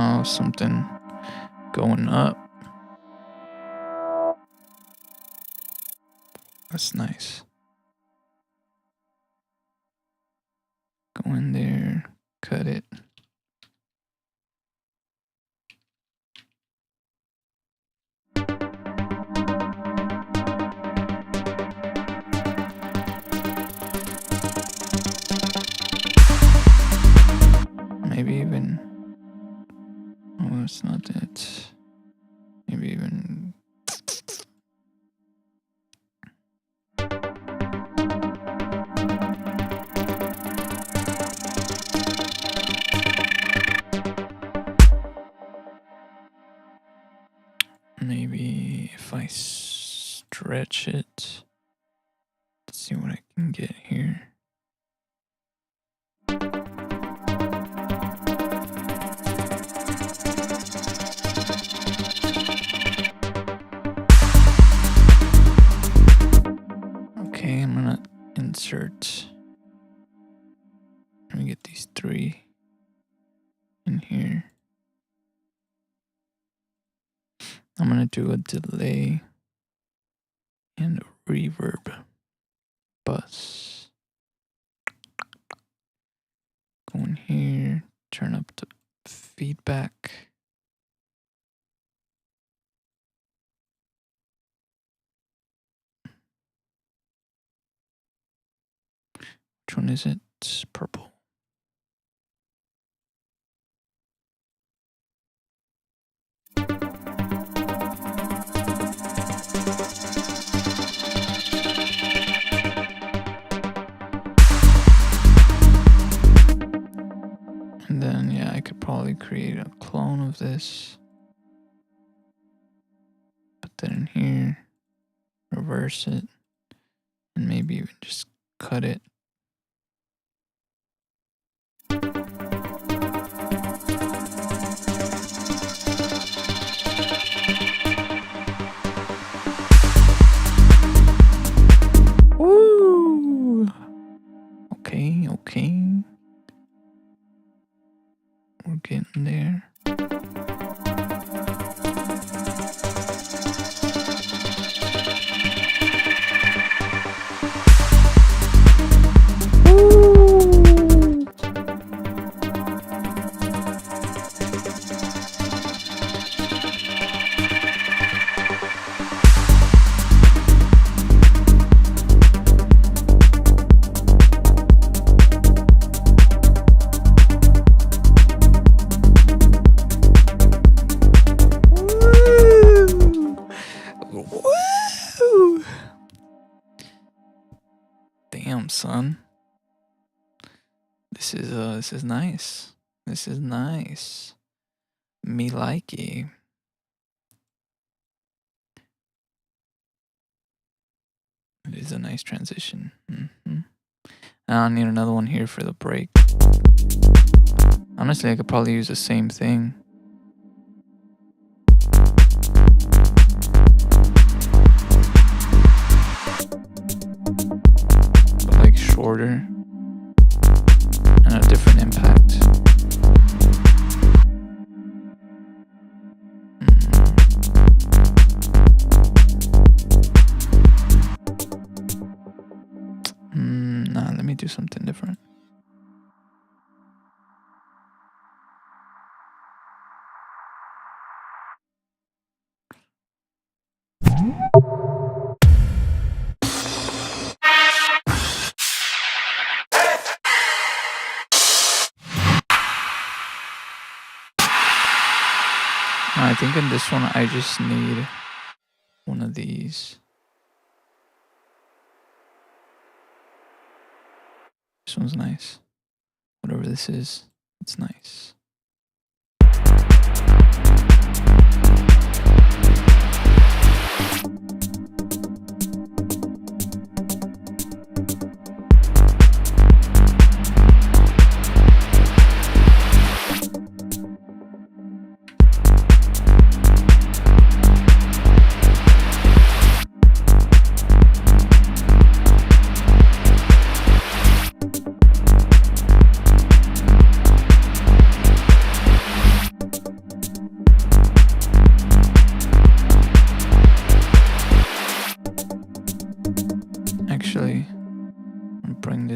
Oh, something going up. That's nice. Go in there, cut it. Maybe even, oh, it's not that. Maybe even, maybe if I stretch it, let's see what I can get here. Okay, I'm gonna insert. Let me get these 3 in here. I'm gonna do a delay and a reverb bus. Go in here, turn up the feedback. Which one is it? It's purple. And then, yeah, I could probably create a clone of this. Put that in here, reverse it, and maybe even just cut it. Woo! Okay, okay. We're getting there. Woo! Damn, son. This is nice. This is nice. Me like it. It is a nice transition. I don't need another one here for the break. Honestly, I could probably use the same thing. But like shorter and a different impact. Nah, let me do something different. I think in this one, I just need one of these. This one's nice. Whatever this is, it's nice.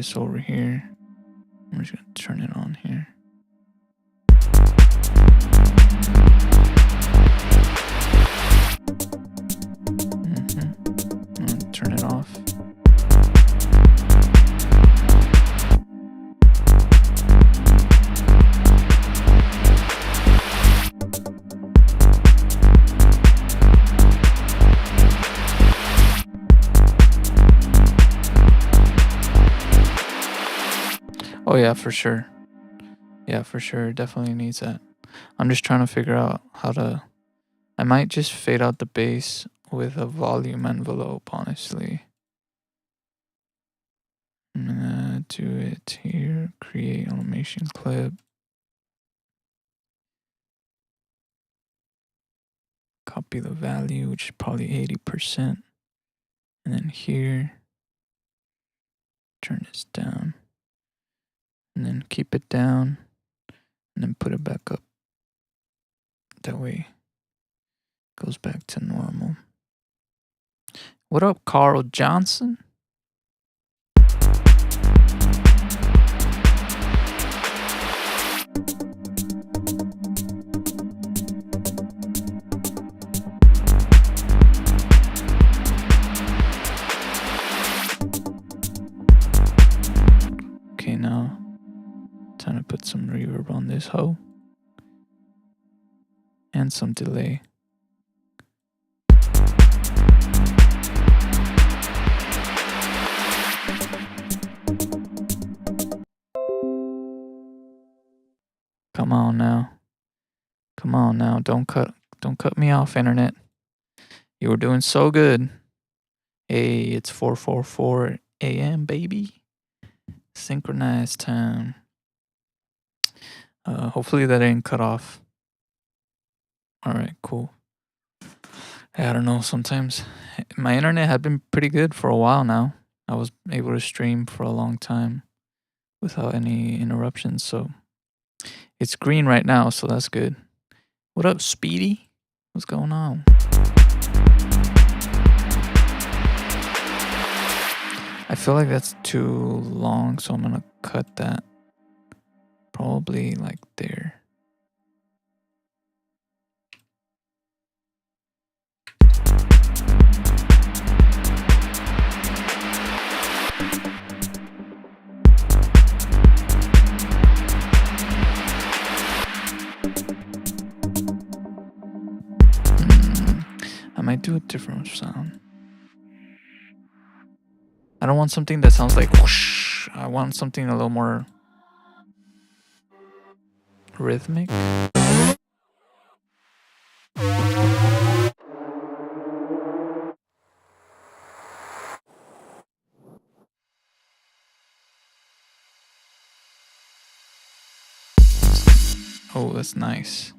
this over here. I'm just gonna turn it on here. I'm gonna turn it off. Oh yeah, for sure. Yeah, for sure. Definitely needs that. I'm just trying to figure out how to... I might just fade out the bass with a volume envelope, honestly. I'm gonna do it here. Create automation clip. Copy the value, which is probably 80%. And then here, turn this down. And then keep it down. And then put it back up. That way it goes back to normal. What up, Carl Johnson? Okay, now time to put some reverb on this hoe. And some delay. Come on now. Come on now. Don't cut me off, internet. You were doing so good. Hey, it's 4:44 a.m. baby. Synchronized time. Hopefully that didn't cut off. Alright, cool. I don't know, sometimes my internet had been pretty good for a while now. I was able to stream for a long time without any interruptions, so it's green right now, so that's good. What up, Speedy? What's going on? I feel like that's too long, so I'm gonna cut that. Probably like there. I might do a different sound. I don't want something that sounds like whoosh. I want something a little more rhythmic. Oh, that's nice.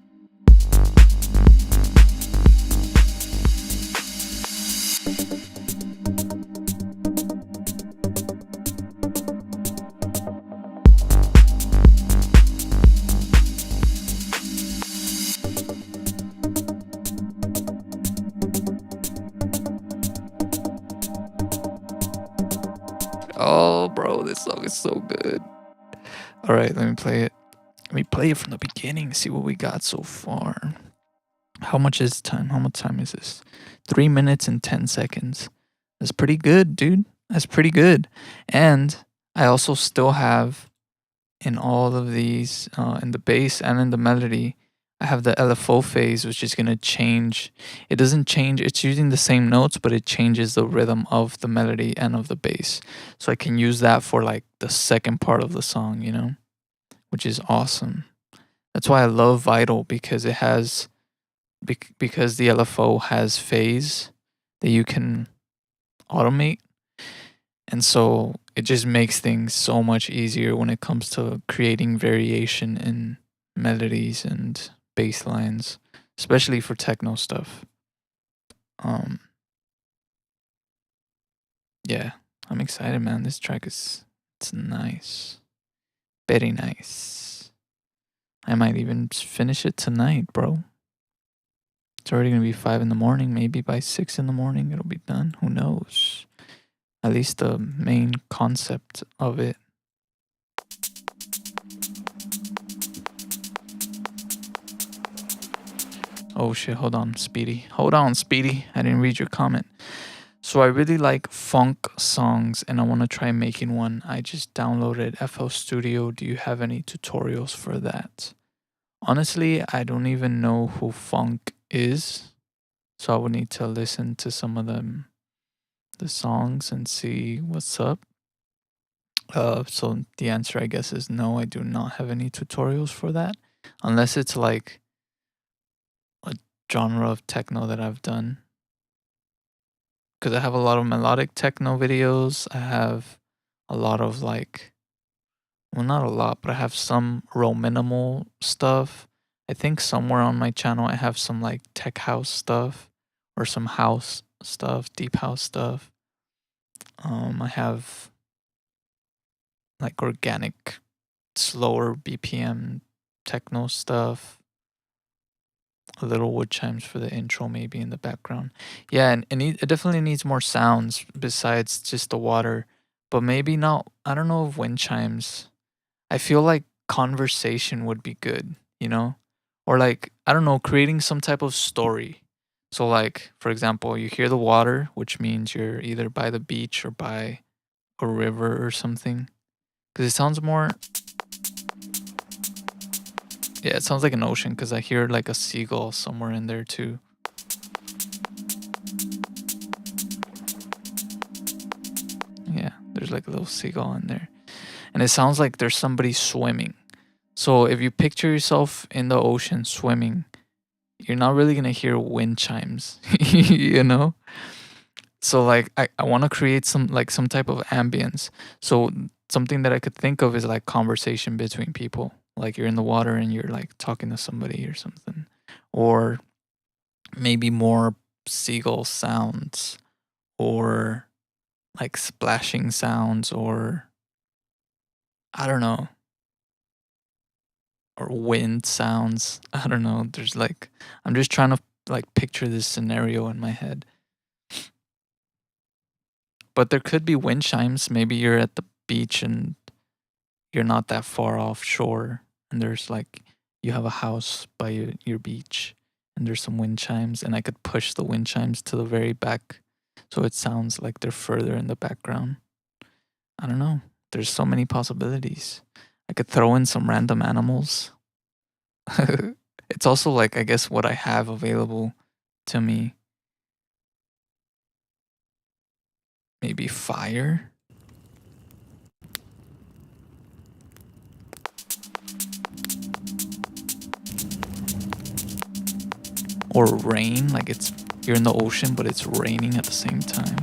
Oh, bro, this song is so good. All right, let me play it. Let me play it from the beginning, see what we got so far. How much is time? How much time is this? 3 minutes and 10 seconds. That's pretty good, dude. That's pretty good. And I also still have in all of these, in the bass and in the melody, I have the LFO phase, which is going to change. It doesn't change. It's using the same notes, but it changes the rhythm of the melody and of the bass. So I can use that for like the second part of the song, you know, which is awesome. That's why I love Vital, because it has, because the LFO has phase that you can automate. And so it just makes things so much easier when it comes to creating variation in melodies and bass lines, especially for techno stuff. Yeah, I'm excited, man. This track it's nice. Very nice. I might even finish it tonight, bro. It's already gonna be 5 in the morning. Maybe by 6 in the morning it'll be done. Who knows? at least the main concept of it. Oh shit, hold on, Speedy. Hold on, Speedy. I didn't read your comment. So I really like funk songs and I want to try making one. I just downloaded FL Studio. Do you have any tutorials for that? Honestly, I don't even know who funk is. So I would need to listen to some of the songs and see what's up. So the answer I guess is no, I do not have any tutorials for that. Unless it's like a genre of techno that I've done. Because I have a lot of melodic techno videos. I have a lot of like, well, not a lot, but I have some real minimal stuff. I think somewhere on my channel I have some like tech house stuff or some house stuff, deep house stuff. I have like organic, slower BPM techno stuff. A little wood chimes for the intro, maybe in the background. Yeah, and it definitely needs more sounds besides just the water. But maybe not. I don't know if wind chimes. I feel like conversation would be good, you know? Or like, I don't know, creating some type of story. So, like, for example, you hear the water, which means you're either by the beach or by a river or something. Because it sounds more. Yeah, it sounds like an ocean because I hear like a seagull somewhere in there too. Yeah, there's like a little seagull in there. And it sounds like there's somebody swimming. So if you picture yourself in the ocean swimming, you're not really going to hear wind chimes, you know? So like I want to create some type of ambience. So something that I could think of is like conversation between people. Like you're in the water and you're like talking to somebody or something. Or maybe more seagull sounds or like splashing sounds or I don't know, or wind sounds. I don't know. There's like I'm just trying to like picture this scenario in my head. But there could be wind chimes. Maybe you're at the beach and you're not that far offshore and there's like you have a house by your beach and there's some wind chimes and I could push the wind chimes to the very back so it sounds like they're further in the background. I don't know. There's so many possibilities. I could throw in some random animals. It's also like I guess what I have available to me. Maybe fire? Or rain, like it's you're in the ocean but it's raining at the same time.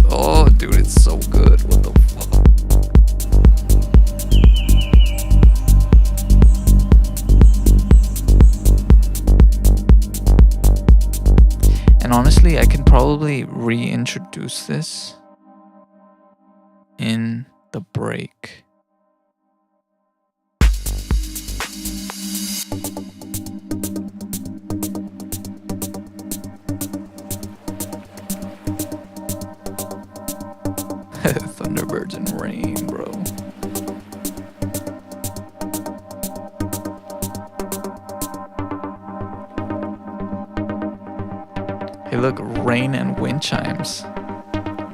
Oh dude, it's so good. What the fuck? And honestly, I can probably reintroduce this in the break. Thunderbirds and rain, bro. Hey, look, rain and wind chimes.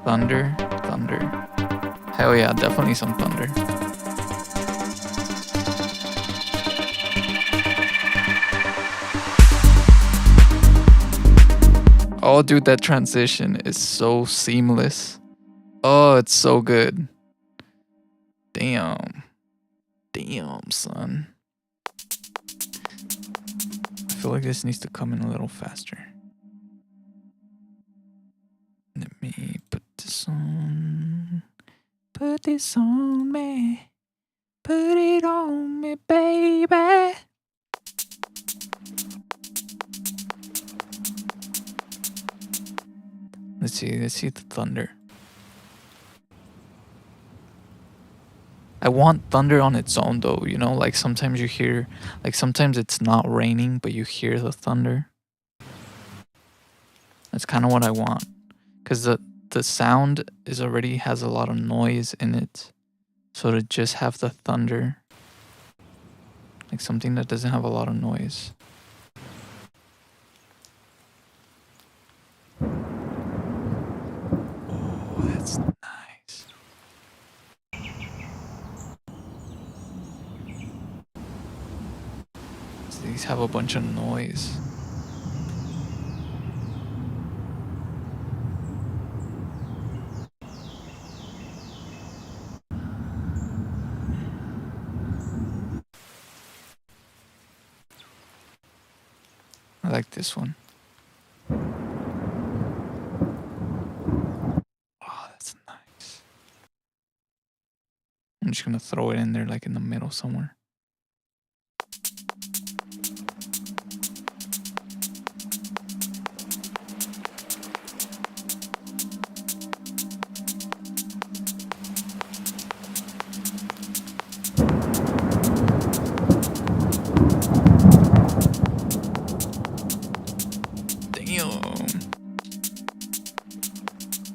Thunder, thunder. Hell yeah, definitely some thunder. Oh, dude, that transition is so seamless. Oh, it's so good. Damn. Damn, son. I feel like this needs to come in a little faster. Let me put this on. Put this on me. Put it on me, baby. Let's see the thunder. I want thunder on its own though, you know, like sometimes you hear, like sometimes it's not raining, but you hear the thunder. That's kind of what I want, because the sound is already has a lot of noise in it, so to just have the thunder, like something that doesn't have a lot of noise. Oh, that's nice. So these have a bunch of noise. I like this one. Oh, that's nice. I'm just gonna throw it in there like in the middle somewhere.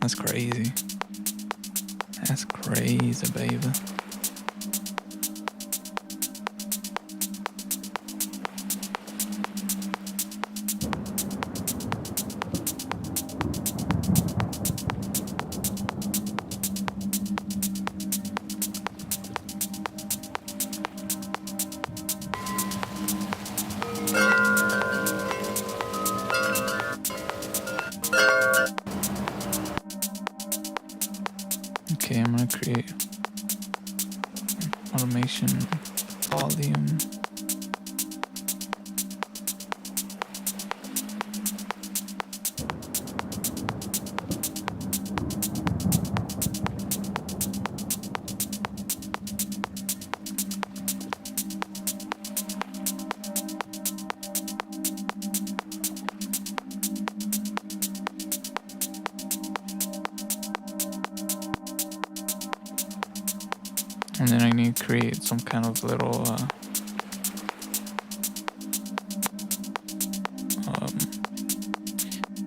That's crazy. That's crazy, baby. Okay, I'm gonna create automation volume. And then I need to create some kind of little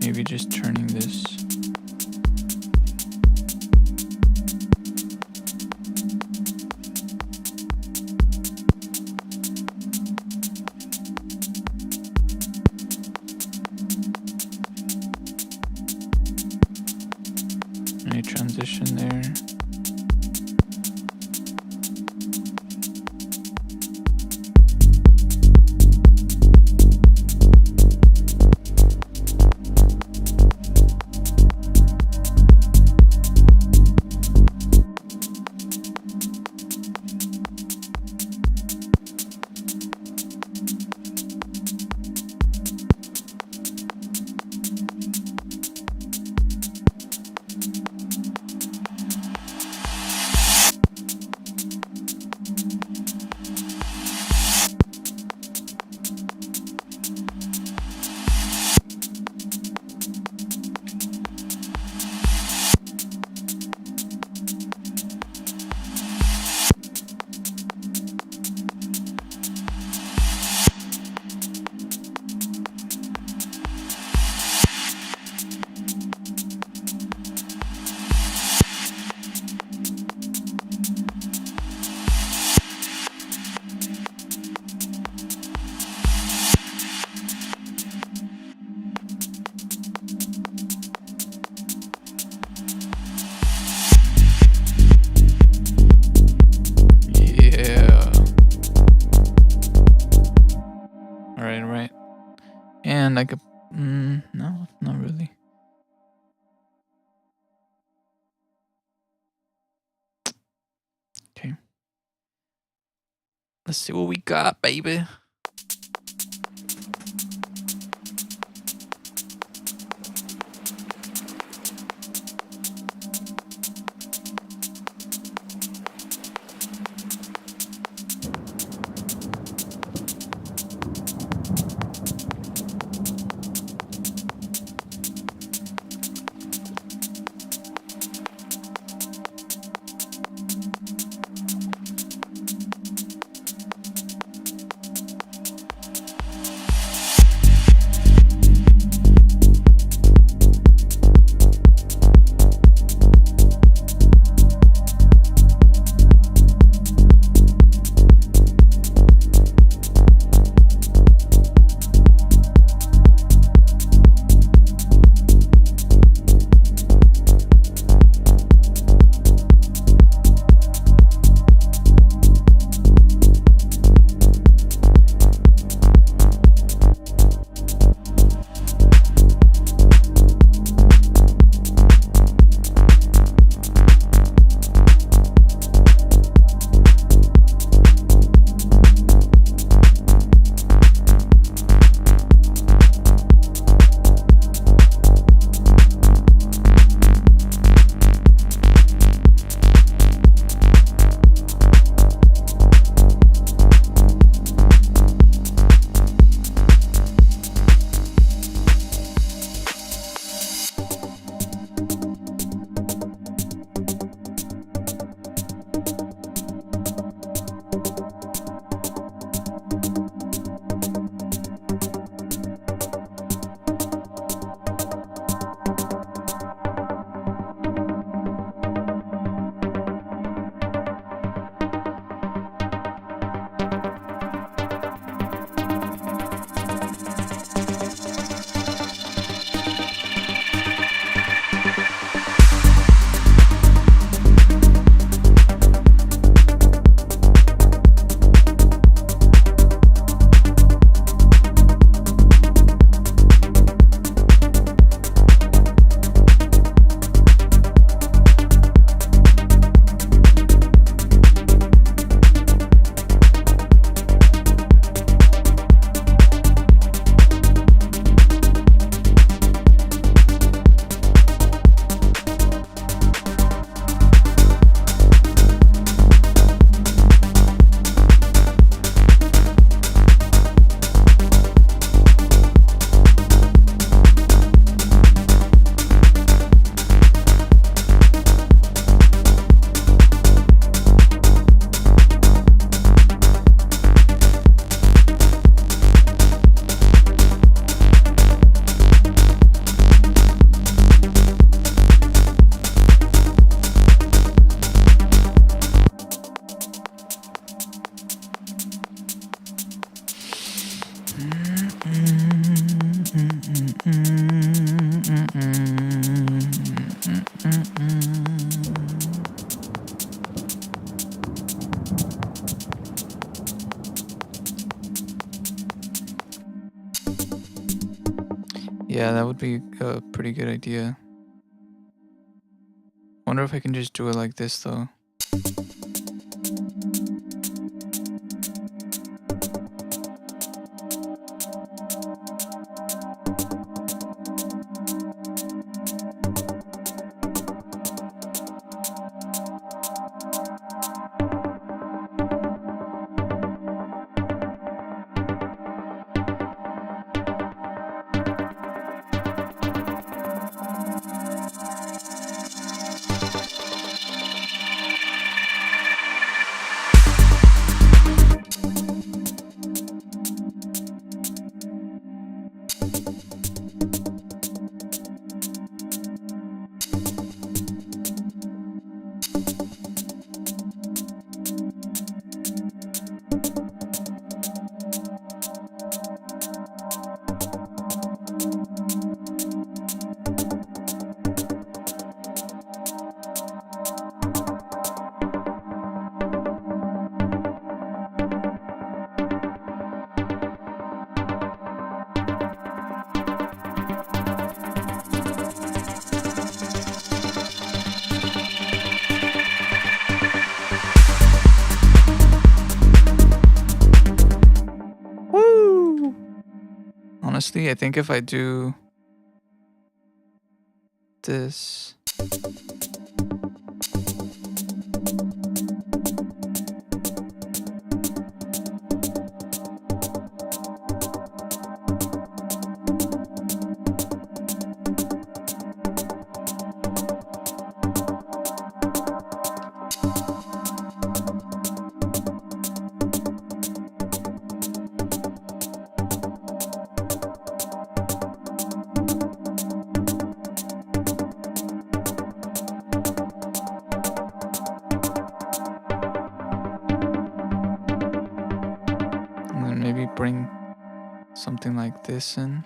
maybe just turning this. Any transition there. Right. And I could, no, not really. Okay. Let's see what we got, baby. Yeah, that would be a pretty good idea. Wonder if I can just do it like this though. Woo! Honestly, I think if I do this. And then maybe bring something like this in.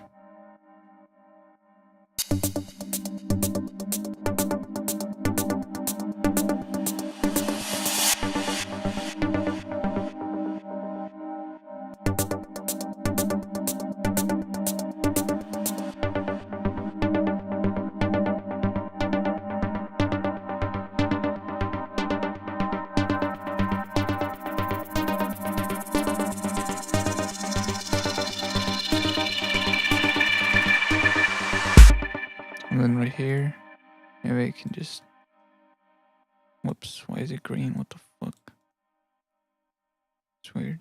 And then right here, maybe I can just. Whoops, why is it green? What the fuck? It's weird.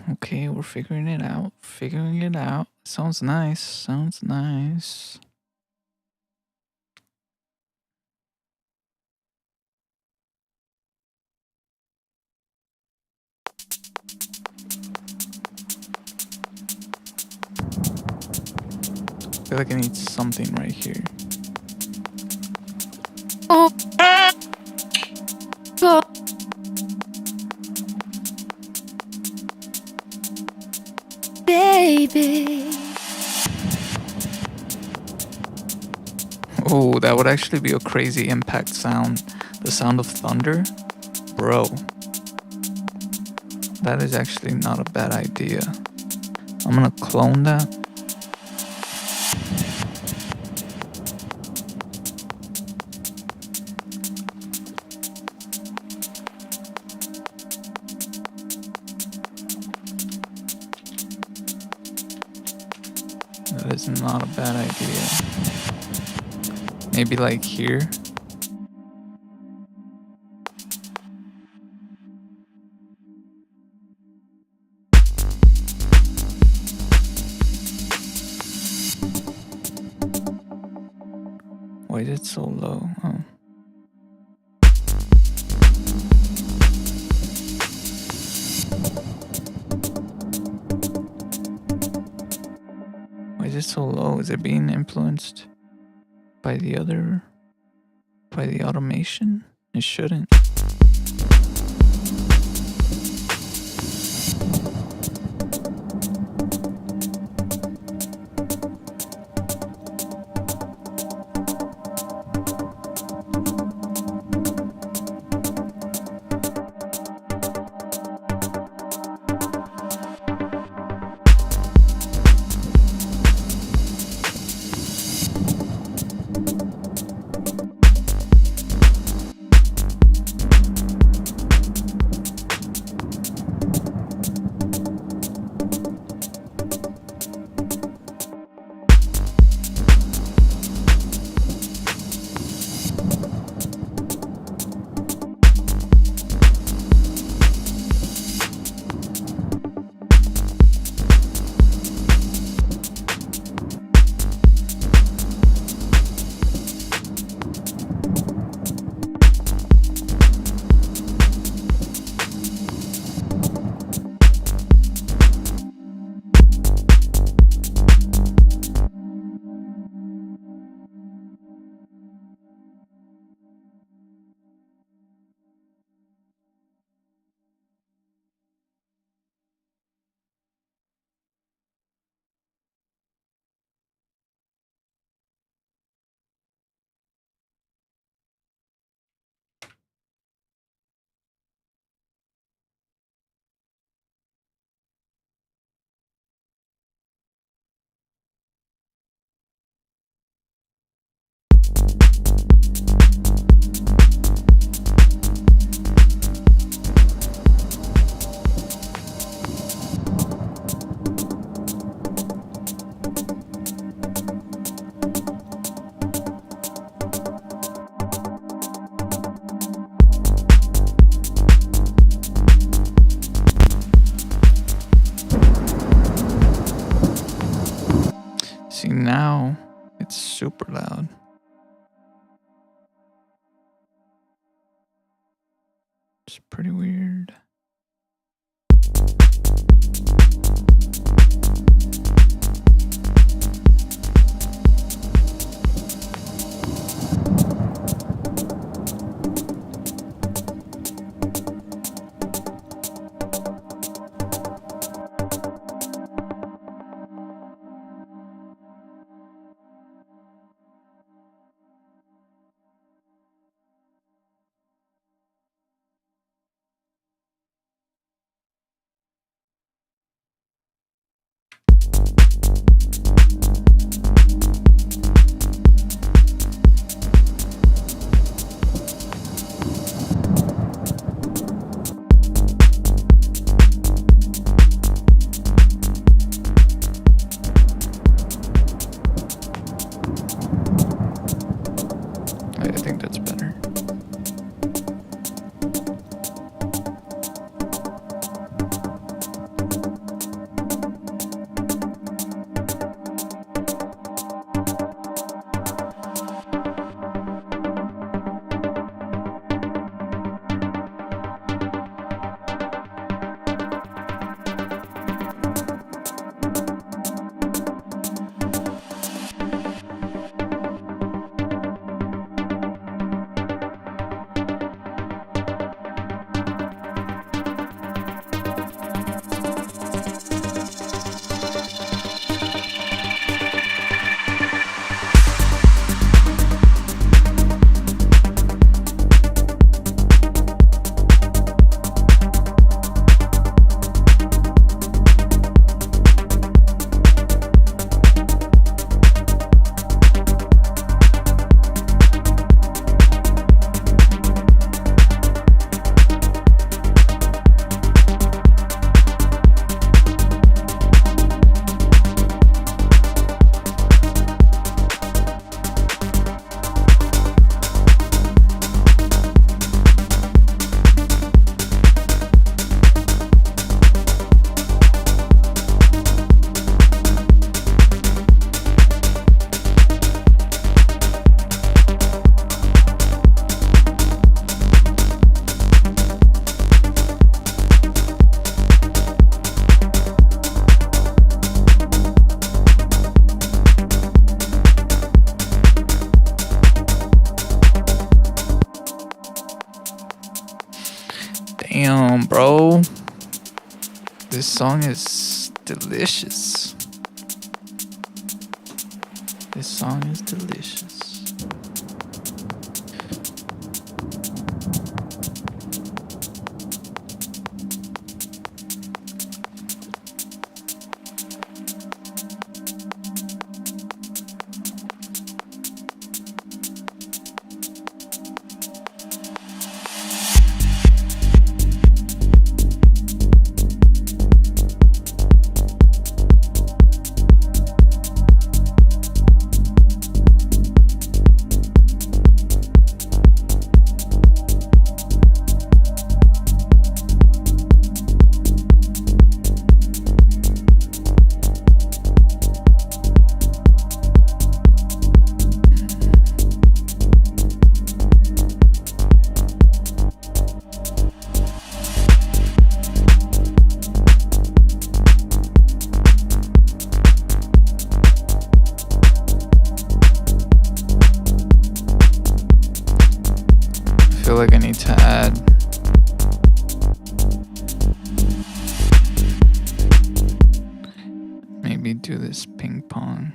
Okay, we're figuring it out. Sounds nice. I feel like I need something right here. Oh. Baby. Oh, that would actually be a crazy impact sound. The sound of thunder? Bro. That is actually not a bad idea. I'm gonna clone that. That is not a bad idea. Maybe like here. Why is it so low? Oh. Why is it so low? Is it being influenced by the automation? It shouldn't. See, now it's super loud. It's pretty weird. Damn, bro. This song is delicious. This song is delicious. I feel like I need to add maybe do this ping pong.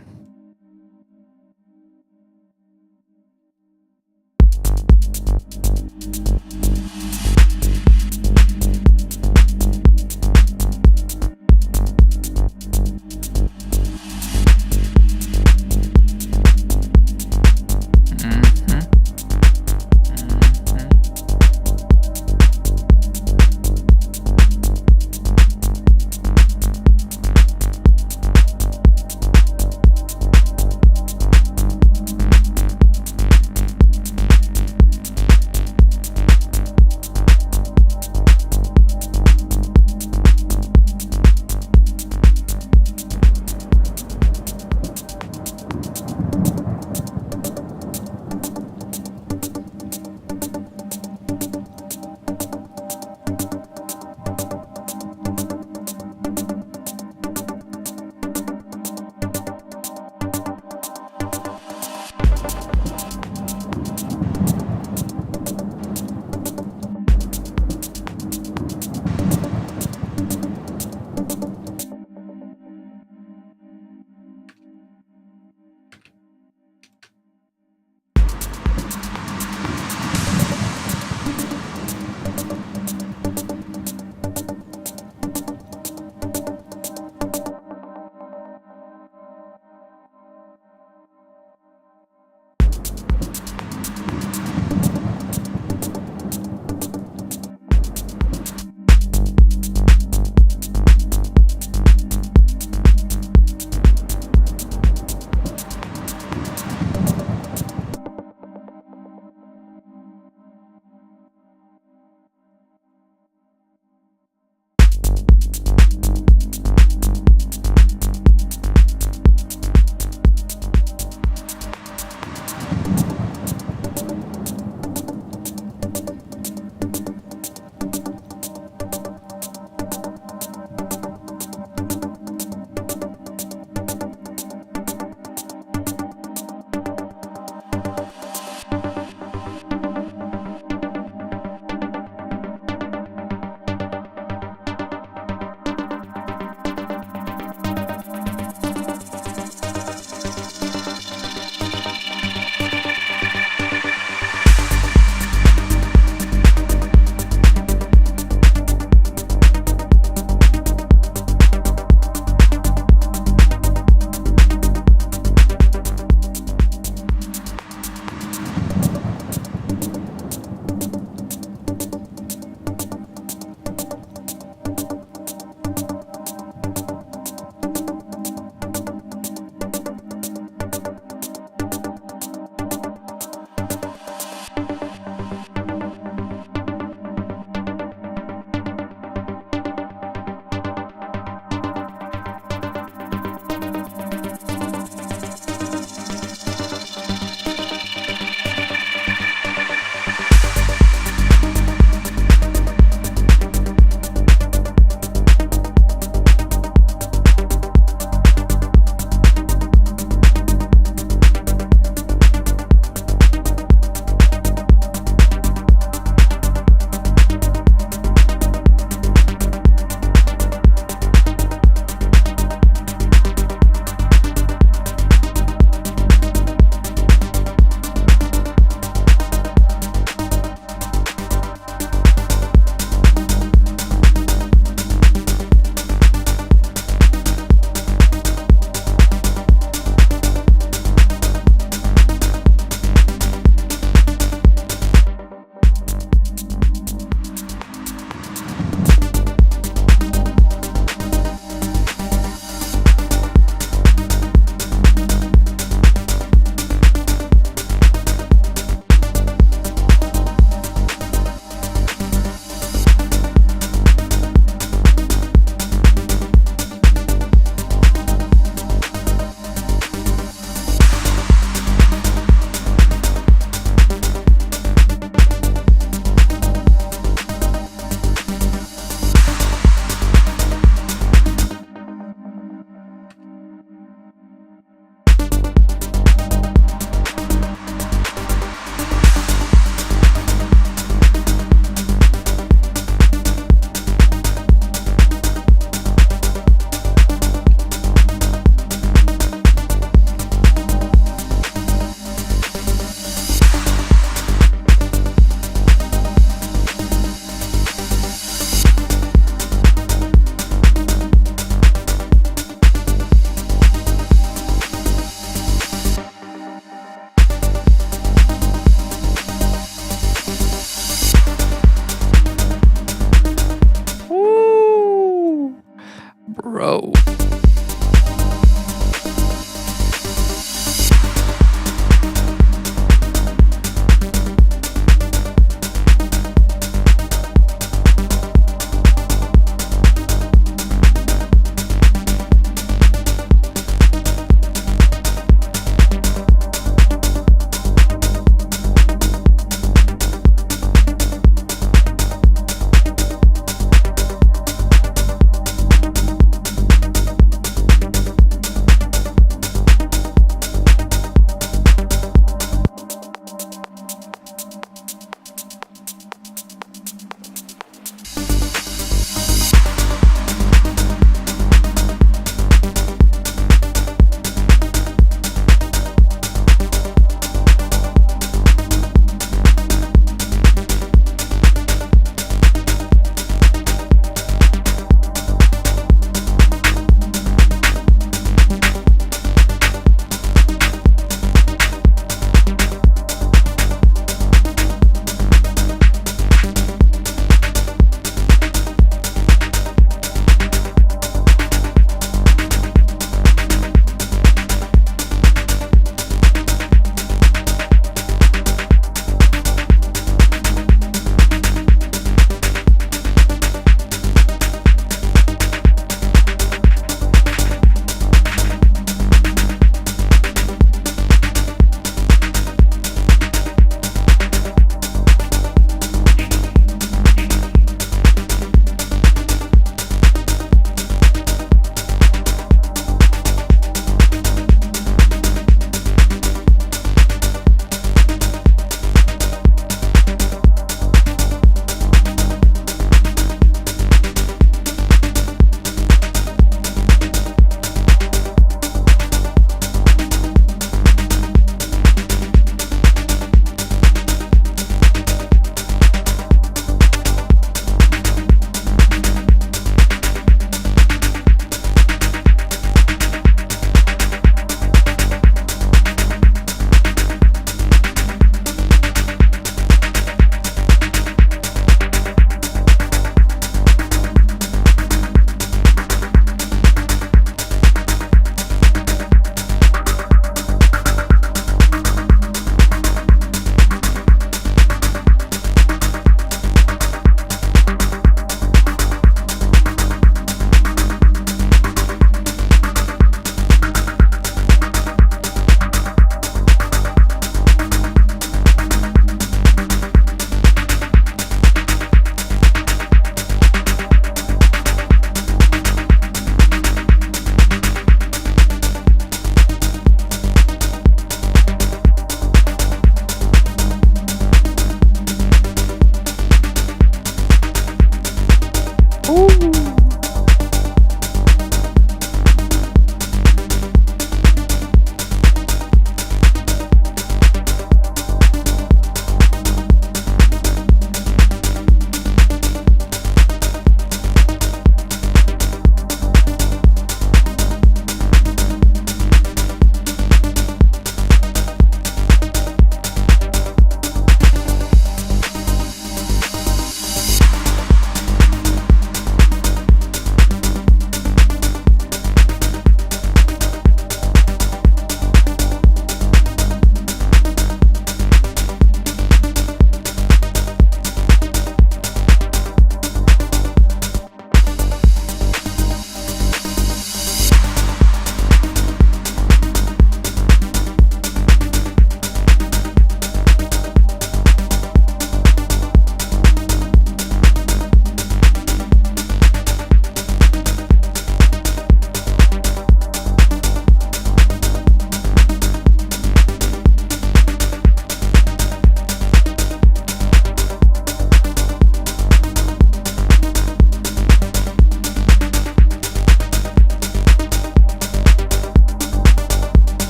Bro.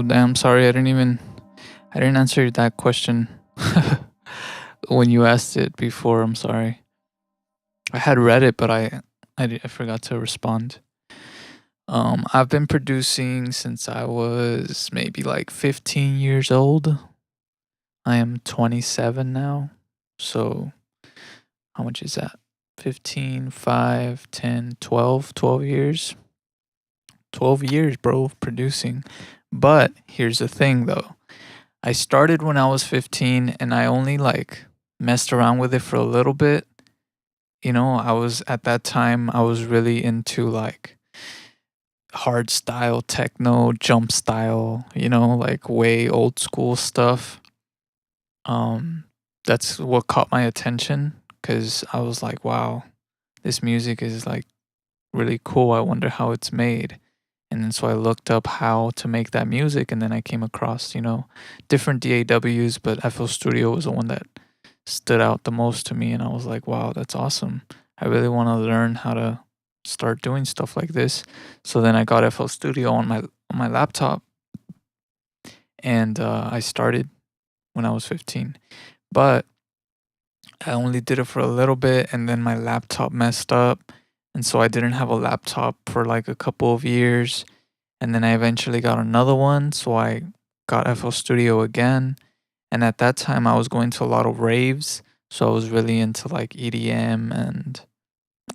Oh damn, sorry, I didn't answer that question when you asked it before. I'm sorry. I had read it, but I forgot to respond. I've been producing since I was maybe like 15 years old. I am 27 now. So how much is that? 15, 5, 10, 12, 12 years. 12 years, bro, of producing. But here's the thing though. I started when I was 15 and I only like messed around with it for a little bit. You know, I was at that time I was really into like hard style techno, jump style, you know, like way old school stuff. Um that's what caught my attention cuz I was like, wow, this music is like really cool. I wonder how it's made. And then so I looked up how to make that music and then I came across, you know, different DAWs, but FL Studio was the one that stood out the most to me and I was like, wow, that's awesome. I really want to learn how to start doing stuff like this. So then I got FL Studio on my laptop and I started when I was 15. But I only did it for a little bit and then my laptop messed up and so I didn't have a laptop for like a couple of years. And then I eventually got another one, so I got FL Studio again. And at that time, I was going to a lot of raves, so I was really into like EDM and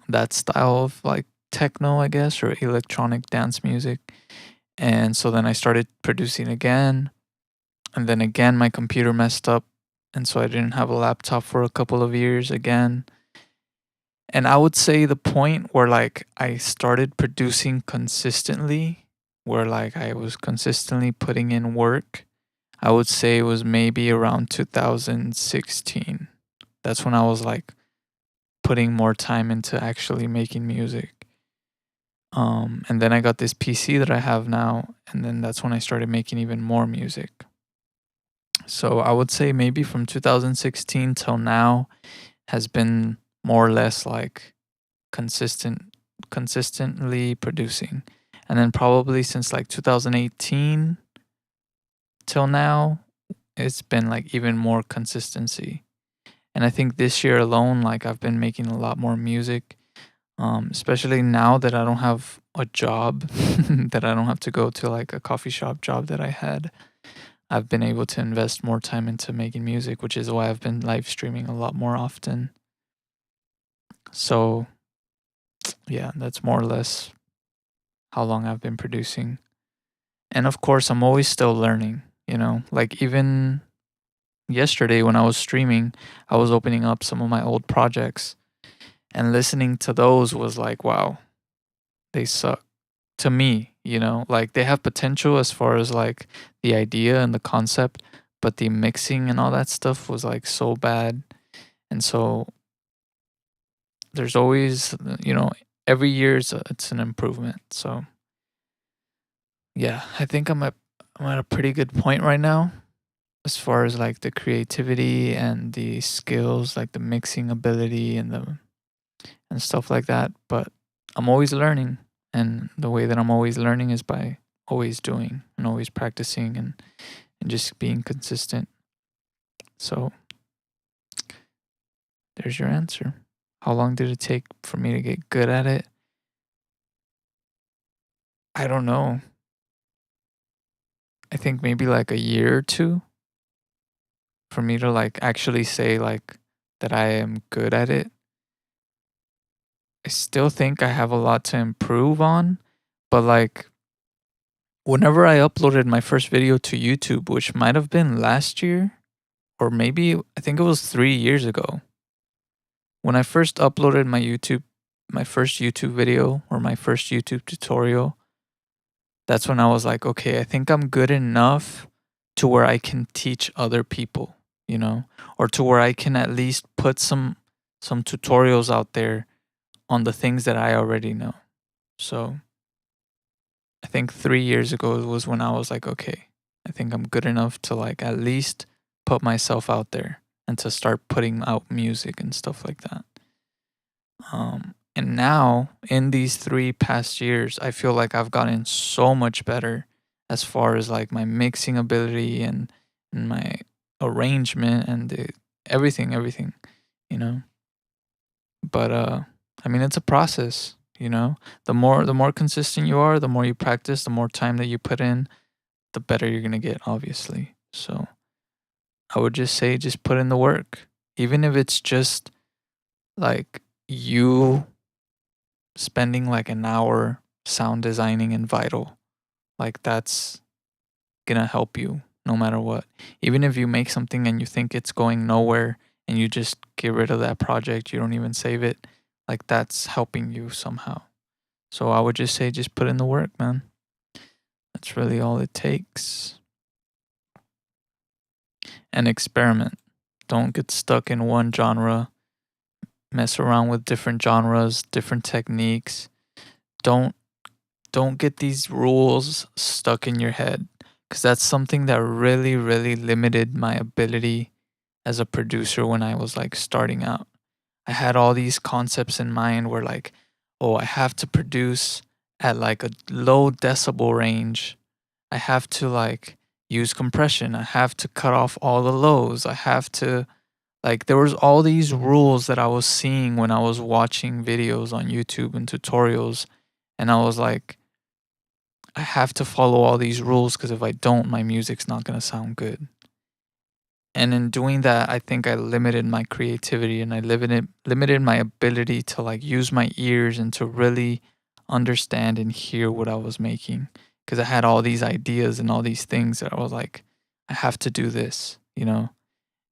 that style of like techno, I guess, or electronic dance music. And so then I started producing again, and then again my computer messed up, and so I didn't have a laptop for a couple of years again. And I would say the point where like I started producing consistently, where like I was consistently putting in work, I would say it was maybe around 2016. That's when I was like putting more time into actually making music. And then I got this PC that I have now, and then that's when I started making even more music. So I would say maybe from 2016 till now has been more or less like consistently producing. And then probably since like 2018 till now, it's been like even more consistency. And I think this year alone, like I've been making a lot more music, especially now that I don't have a job, that I don't have to go to like a coffee shop job that I had. I've been able to invest more time into making music, which is why I've been live streaming a lot more often. So, yeah, that's more or less how long I've been producing. And of course, I'm always still learning, you know, like even yesterday when I was streaming, I was opening up some of my old projects and listening to those was like, wow, they suck to me, you know, like they have potential as far as like the idea and the concept, but the mixing and all that stuff was like so bad. And so there's always, you know, every year it's an improvement. So yeah, I think I'm at a pretty good point right now as far as like the creativity and the skills, like the mixing ability and stuff like that. But I'm always learning, and the way that I'm always learning is by always doing and always practicing and just being consistent. So there's your answer. How long did it take for me to get good at it? I don't know. I think maybe like a year or two for me to like actually say like that I am good at it. I still think I have a lot to improve on, but like whenever I uploaded my first video to YouTube, which might have been last year or maybe I think it was 3 years ago. When I first uploaded my first YouTube video or my first YouTube tutorial, that's when I was like, okay, I think I'm good enough to where I can teach other people, you know, or to where I can at least put some tutorials out there on the things that I already know. So I think 3 years ago was when I was like, okay, I think I'm good enough to like at least put myself out there and to start putting out music and stuff like that. And now in these 3 past years, I feel like I've gotten so much better as far as like my mixing ability and my arrangement and everything, you know. But I mean, it's a process, you know. The more consistent you are, the more you practice, the more time that you put in, the better you're gonna get, obviously. So I would just say, just put in the work, even if it's just like you spending like an hour sound designing in Vital. Like that's gonna help you no matter what. Even if you make something and you think it's going nowhere and you just get rid of that project, you don't even save it, like that's helping you somehow. So I would just say, just put in the work, man. That's really all it takes. And experiment. Don't get stuck in one genre. Mess around with different genres, different techniques. Don't don't get these rules stuck in your head, because that's something that really limited my ability as a producer when I was like starting out. I had all these concepts in mind where like, oh, I have to produce at like a low decibel range. I have to like use compression. I have to cut off all the lows. I have to like, there was all these rules that I was seeing when I was watching videos on YouTube and tutorials, and I was like, I have to follow all these rules because if I don't, my music's not going to sound good. And in doing that, I think I limited my creativity and I limited my ability to like use my ears and to really understand and hear what I was making, because I had all these ideas and all these things that I was like, I have to do this, you know?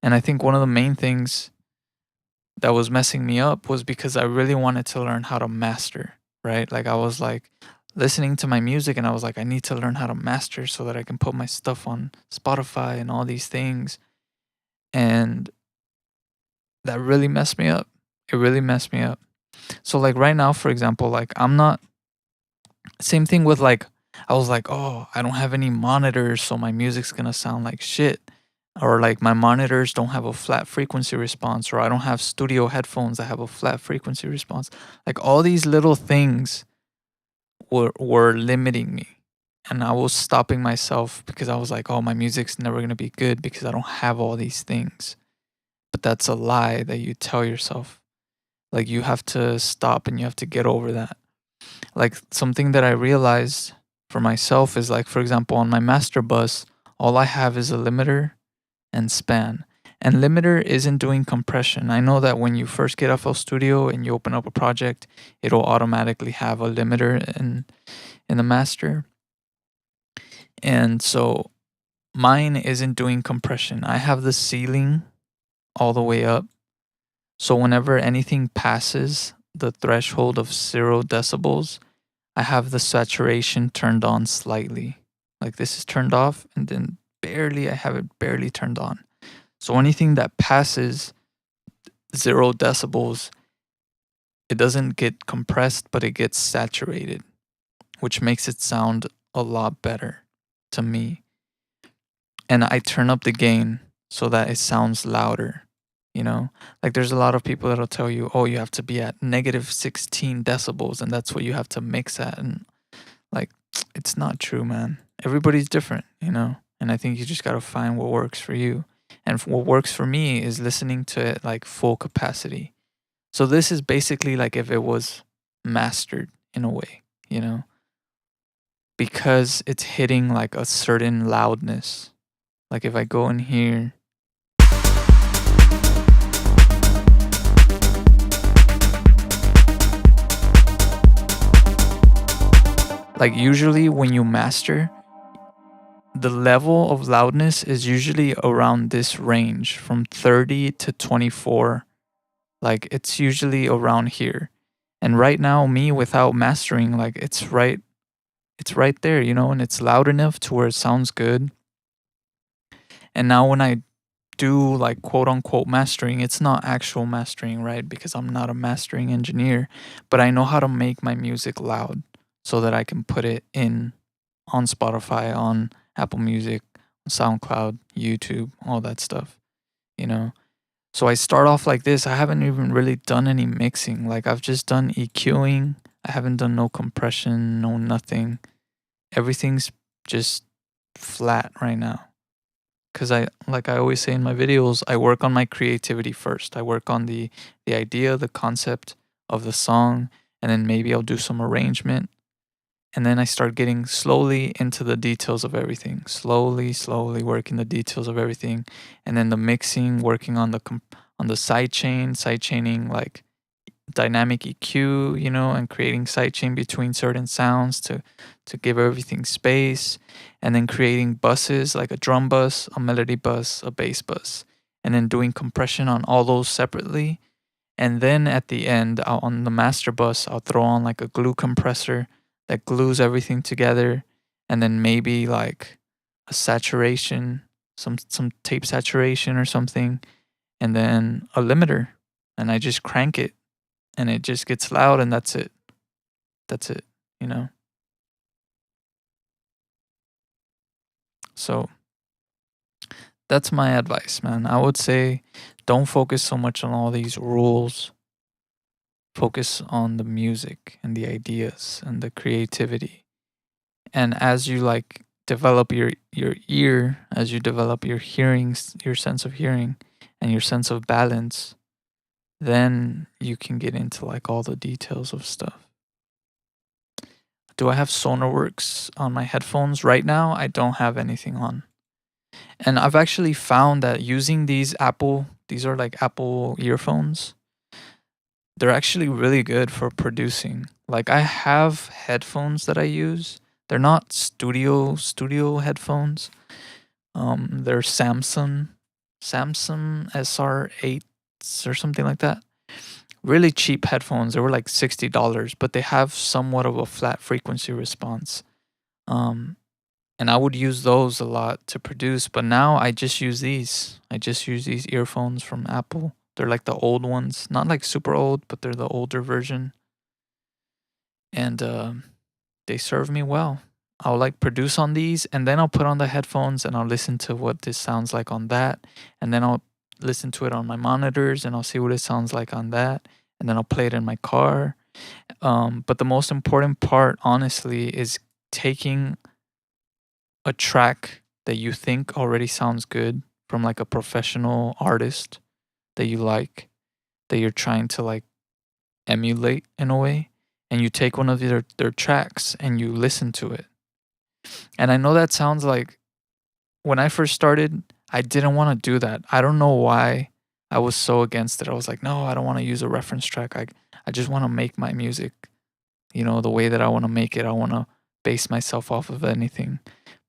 And I think one of the main things that was messing me up was because I really wanted to learn how to master, right? Like I was like listening to my music and I was like, I need to learn how to master so that I can put my stuff on Spotify and all these things. And that really messed me up. It really messed me up. So like right now, for example, like I'm not, same thing with like, I was like, oh, I don't have any monitors, so my music's gonna sound like shit. Or like my monitors don't have a flat frequency response, or I don't have studio headphones that have a flat frequency response. Like all these little things were limiting me. And I was stopping myself because I was like, oh, my music's never gonna be good because I don't have all these things. But that's a lie that you tell yourself. Like you have to stop and you have to get over that. Like something that I realized for myself is like, for example, on my master bus, all I have is a limiter and span. And limiter isn't doing compression. I know that when you first get FL Studio and you open up a project, it'll automatically have a limiter in the master. And so mine isn't doing compression. I have the ceiling all the way up. So whenever anything passes the threshold of 0 decibels, I have the saturation turned on slightly. Like this is turned off and then barely, I have it barely turned on. So anything that passes 0 decibels, it doesn't get compressed, but it gets saturated, which makes it sound a lot better to me. And I turn up the gain so that it sounds louder, you know? Like there's a lot of people that'll tell you, oh, you have to be at negative 16 decibels and that's what you have to mix at. And like, it's not true, man. Everybody's different, you know? And I think you just got to find what works for you. And what works for me is listening to it like full capacity. So this is basically like if it was mastered in a way, you know? Because it's hitting like a certain loudness. Like if I go in here, like usually when you master, the level of loudness is usually around this range from 30 to 24. Like it's usually around here. And right now, me without mastering, like it's right there, you know, and it's loud enough to where it sounds good. And now when I do like quote unquote mastering, it's not actual mastering, right? Because I'm not a mastering engineer, but I know how to make my music loud so that I can put it in on Spotify, on Apple Music, SoundCloud, YouTube, all that stuff, you know? So I start off like this. I haven't even really done any mixing. Like I've just done EQing. I haven't done no compression, no nothing. Everything's just flat right now. Cause I always say in my videos, I work on my creativity first. I work on the idea, the concept of the song, and then maybe I'll do some arrangement. And then I start getting slowly into the details of everything. Slowly working the details of everything. And then the mixing, working on on the side chaining like dynamic EQ, and creating sidechain between certain sounds to give everything space, and then creating buses like a drum bus, a melody bus, a bass bus, and then doing compression on all those separately. And then at the end, on the master bus, I'll throw on like a glue compressor that glues everything together, and then maybe like a saturation, some tape saturation or something, and then a limiter, and I just crank it and it just gets loud, and that's it. That's it, you know? So that's my advice, man. I would say don't focus so much on all these rules. Focus on the music and the ideas and the creativity. And as you like develop your ear, as you develop your your sense of hearing and your sense of balance, then you can get into like all the details of stuff. Do I have Sonarworks on my headphones right now? I don't have anything on. And I've actually found that using these are like Apple earphones, they're actually really good for producing. Like I have headphones that I use. They're not studio headphones. They're Samsung SR8s or something like that. Really cheap headphones. They were like $60, but they have somewhat of a flat frequency response. Um, and I would use those a lot to produce, but now I just use these. I just use these earphones from Apple. They're like the old ones, not like super old, but they're the older version, and they serve me well. I'll like produce on these, and then I'll put on the headphones and I'll listen to what this sounds like on that, and then I'll listen to it on my monitors and I'll see what it sounds like on that, and then I'll play it in my car. But the most important part, honestly, is taking a track that you think already sounds good from like a professional artist that you like, that you're trying to like emulate in a way, and you take one of their tracks and you listen to it. And I know that sounds like, when I first started, I didn't want to do that. I don't know why I was so against it. I was like, no, I don't want to use a reference track. I just want to make my music, the way that I want to make it. I want to base myself off of anything.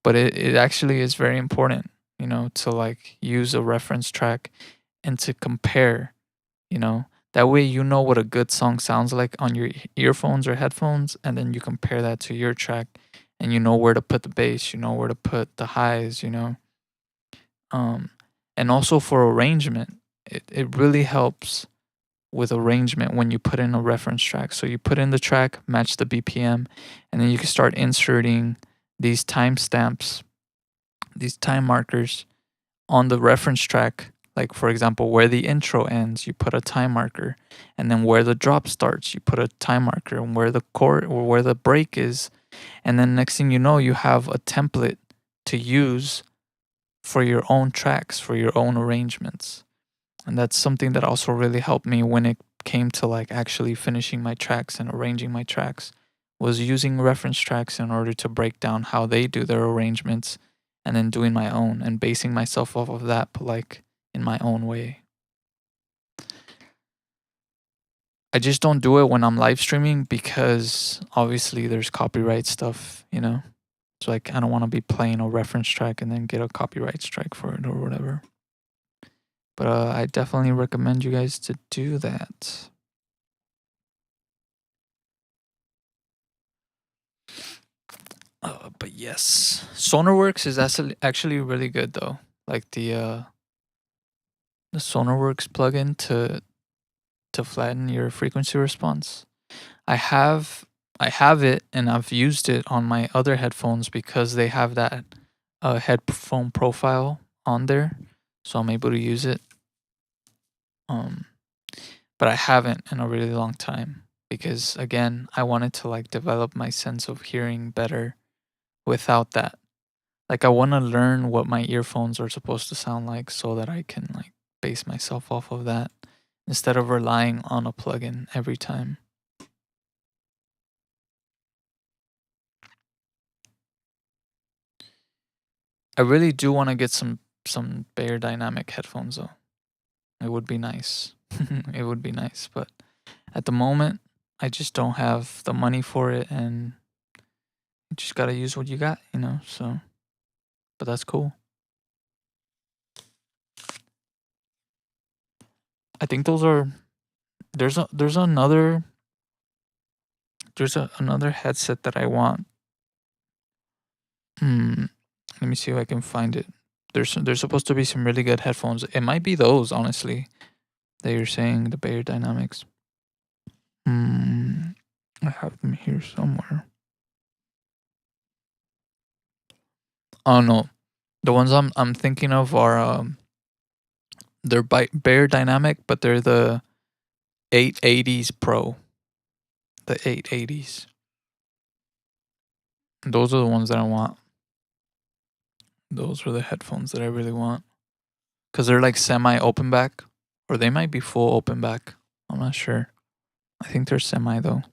But it actually is very important, to like use a reference track and to compare, you know. That way you know what a good song sounds like on your earphones or headphones, and then you compare that to your track, and you know where to put the bass, you know where to put the highs, um, and also for arrangement, it really helps with arrangement when you put in a reference track. So you put in the track, match the BPM, and then you can start inserting these timestamps, these time markers on the reference track. Like, for example, where the intro ends, you put a time marker, and then where the drop starts, you put a time marker, and where the chord or where the break is, and then next thing you know, you have a template to use for your own tracks, for your own arrangements. And that's something that also really helped me when it came to like actually finishing my tracks and arranging my tracks, was using reference tracks in order to break down how they do their arrangements, and then doing my own and basing myself off of that, but like in my own way. I just don't do it when I'm live streaming because obviously there's copyright stuff. So like I don't want to be playing a reference track and then get a copyright strike for it or whatever. But I definitely recommend you guys to do that. But yes, Sonarworks is actually really good though. Like the Sonarworks plugin to flatten your frequency response. I have I have it, and I've used it on my other headphones because they have that headphone profile on there, so I'm able to use it. Um, but I haven't in a really long time because again, I wanted to like develop my sense of hearing better without that. Like I want to learn what my earphones are supposed to sound like so that I can like base myself off of that instead of relying on a plugin every time. I really do want to get some Bayer Dynamic headphones though. It would be nice. It would be nice, but at the moment I just don't have the money for it, and you just got to use what you got, you know? So but that's cool. I think those are another headset that I want. Let me see if I can find it. There's supposed to be some really good headphones. It might be those, honestly, that you're saying, the Bayer Dynamics. I have them here somewhere. Oh no, the ones I'm thinking of are they're Bayer Dynamic, but they're the 880s Pro. The 880s. Those are the ones that I want. Those are the headphones that I really want. Because they're like semi open back. Or they might be full open back. I'm not sure. I think they're semi though.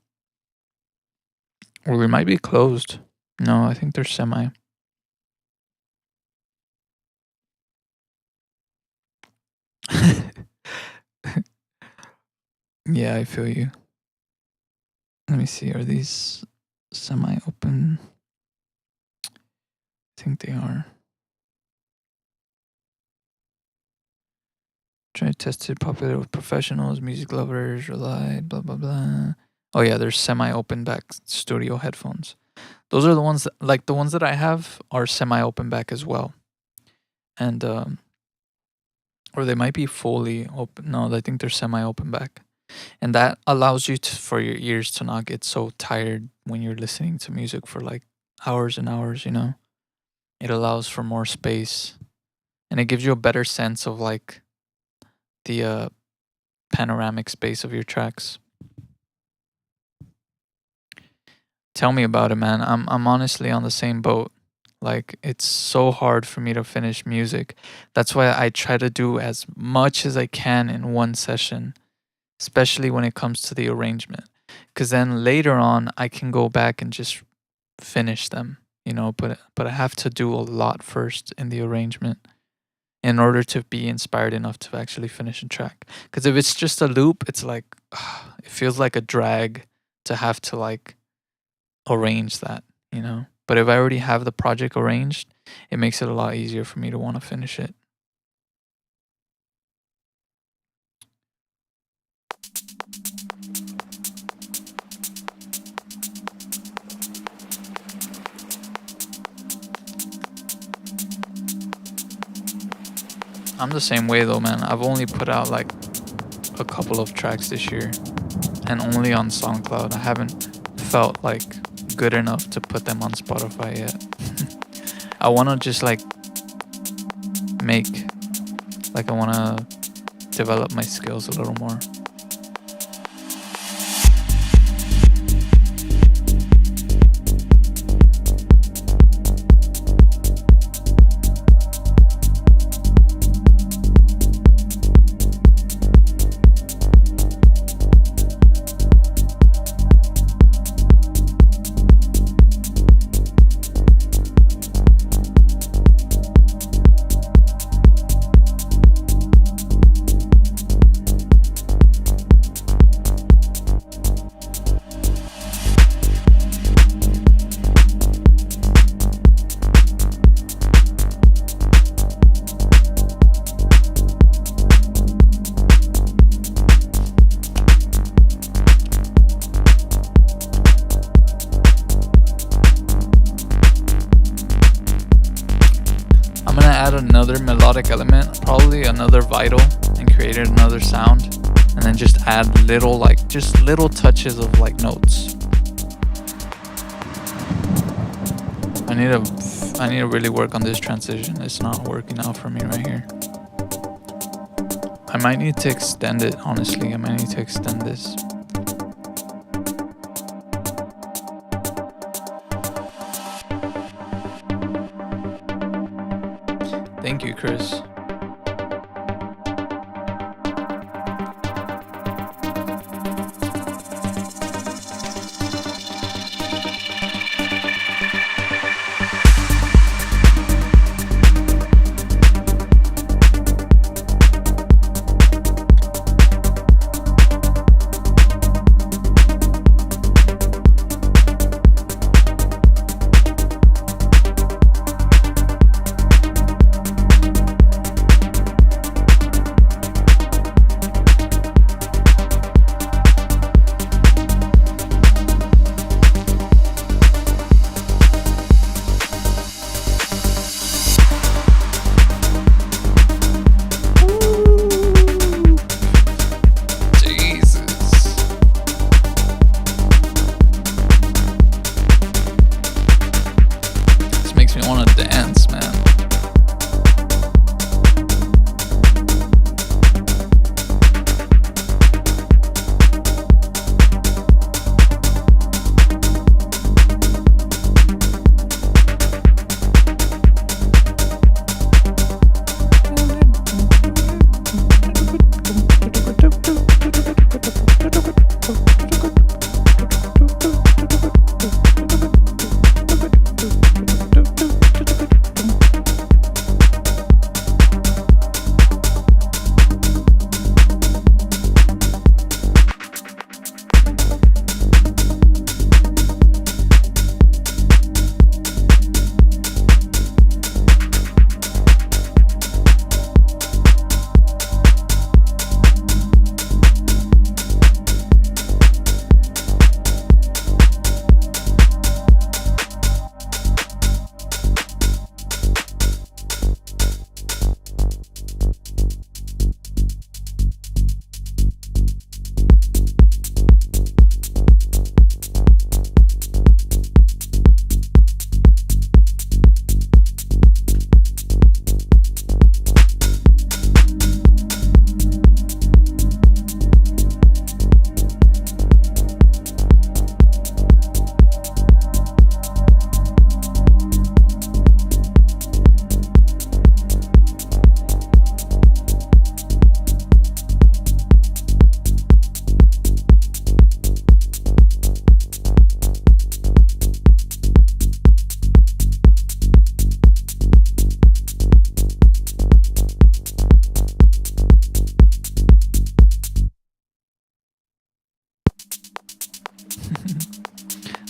Or they might be closed. No, I think they're semi. Yeah, I feel you. Let me see. Are these semi open? I think they are. Try to test it. Popular with professionals, music lovers, relied, blah, blah, blah. Oh, yeah, there's semi open back studio headphones. Those are the ones that, like the ones that I have are semi open back as well. And, or they might be fully open. No, I think they're semi open back. And that allows you to, for your ears to not get so tired when you're listening to music for like hours and hours, you know? It allows for more space, and it gives you a better sense of like the panoramic space of your tracks. Tell me about it, man. I'm honestly on the same boat. Like it's so hard for me to finish music. That's why I try to do as much as I can in one session, especially when it comes to the arrangement. Cuz then later on I can go back and just finish them, you know, but I have to do a lot first in the arrangement in order to be inspired enough to actually finish a track. Cuz if it's just a loop, it's like it feels like a drag to have to like arrange that, you know. But if I already have the project arranged, it makes it a lot easier for me to want to finish it. I'm the same way though, man. I've only put out like a couple of tracks this year, and only on SoundCloud. I haven't felt like good enough to put them on Spotify yet. I want to just like I want to develop my skills a little more. Another melodic element, probably another vital, and created another sound, and then just add little touches of like notes. I need to really work on this transition. It's not working out for me right here. I might need to extend it, honestly. I might need to extend this. Thank you, Chris.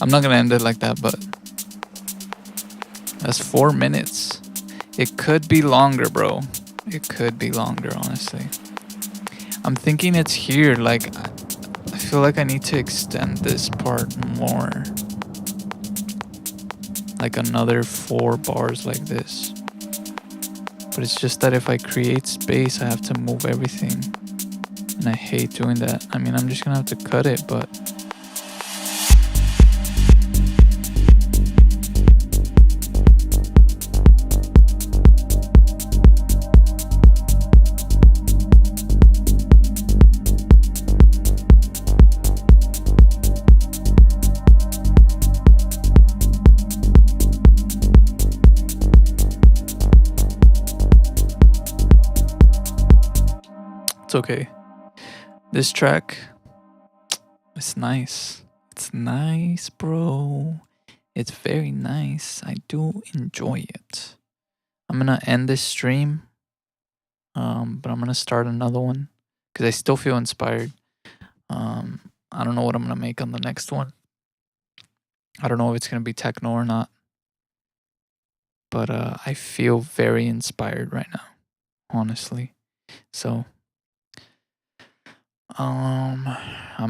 I'm not gonna end it like that, but that's 4 minutes. It could be longer, bro. It could be longer, honestly. I'm thinking it's here. Like, I feel like I need to extend this part more. Like another 4 bars like this. But it's just that if I create space, I have to move everything. And I hate doing that. I mean, I'm just gonna have to cut it, but... It's okay. This track, it's nice. It's nice, bro. It's very nice. I do enjoy it. I'm gonna end this stream, but I'm gonna start another one because I still feel inspired. I don't know what I'm gonna make on the next one. I don't know if it's gonna be techno or not, but I feel very inspired right now, honestly. So I'm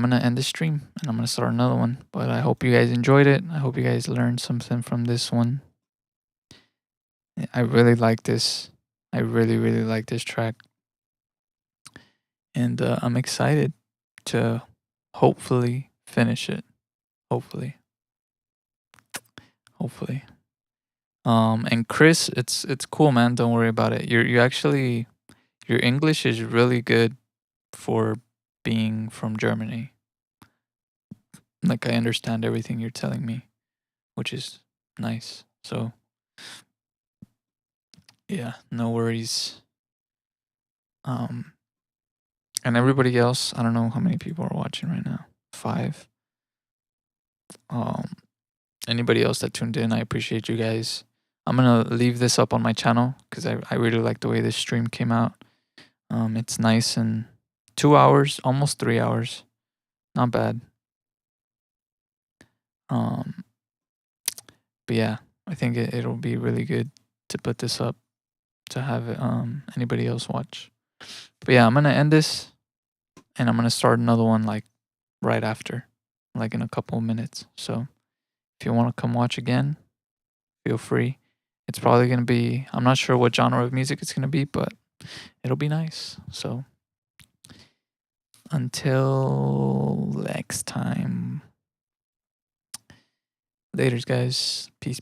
gonna end the stream and I'm gonna start another one. But I hope you guys enjoyed it. I hope you guys learned something from this one. I really like this. I really, really like this track. And I'm excited to hopefully finish it. Hopefully. And Chris, it's cool, man. Don't worry about it. You actually, your English is really good for being from Germany. Like, I understand everything you're telling me, which is nice. So Yeah, no worries. And everybody else, I don't know how many people are watching right now. 5. Um, Anybody else that tuned in, I appreciate you guys. I'm gonna leave this up on my channel because I really like the way this stream came out. It's nice and 2 hours, almost 3 hours, not bad. But yeah, I think it'll be really good to put this up to have anybody else watch. But yeah, I'm gonna end this and I'm gonna start another one like right after, like in a couple of minutes. So if you want to come watch again, feel free. It's probably gonna be, I'm not sure what genre of music it's gonna be, but it'll be nice. So until next time, laters, guys. Peace.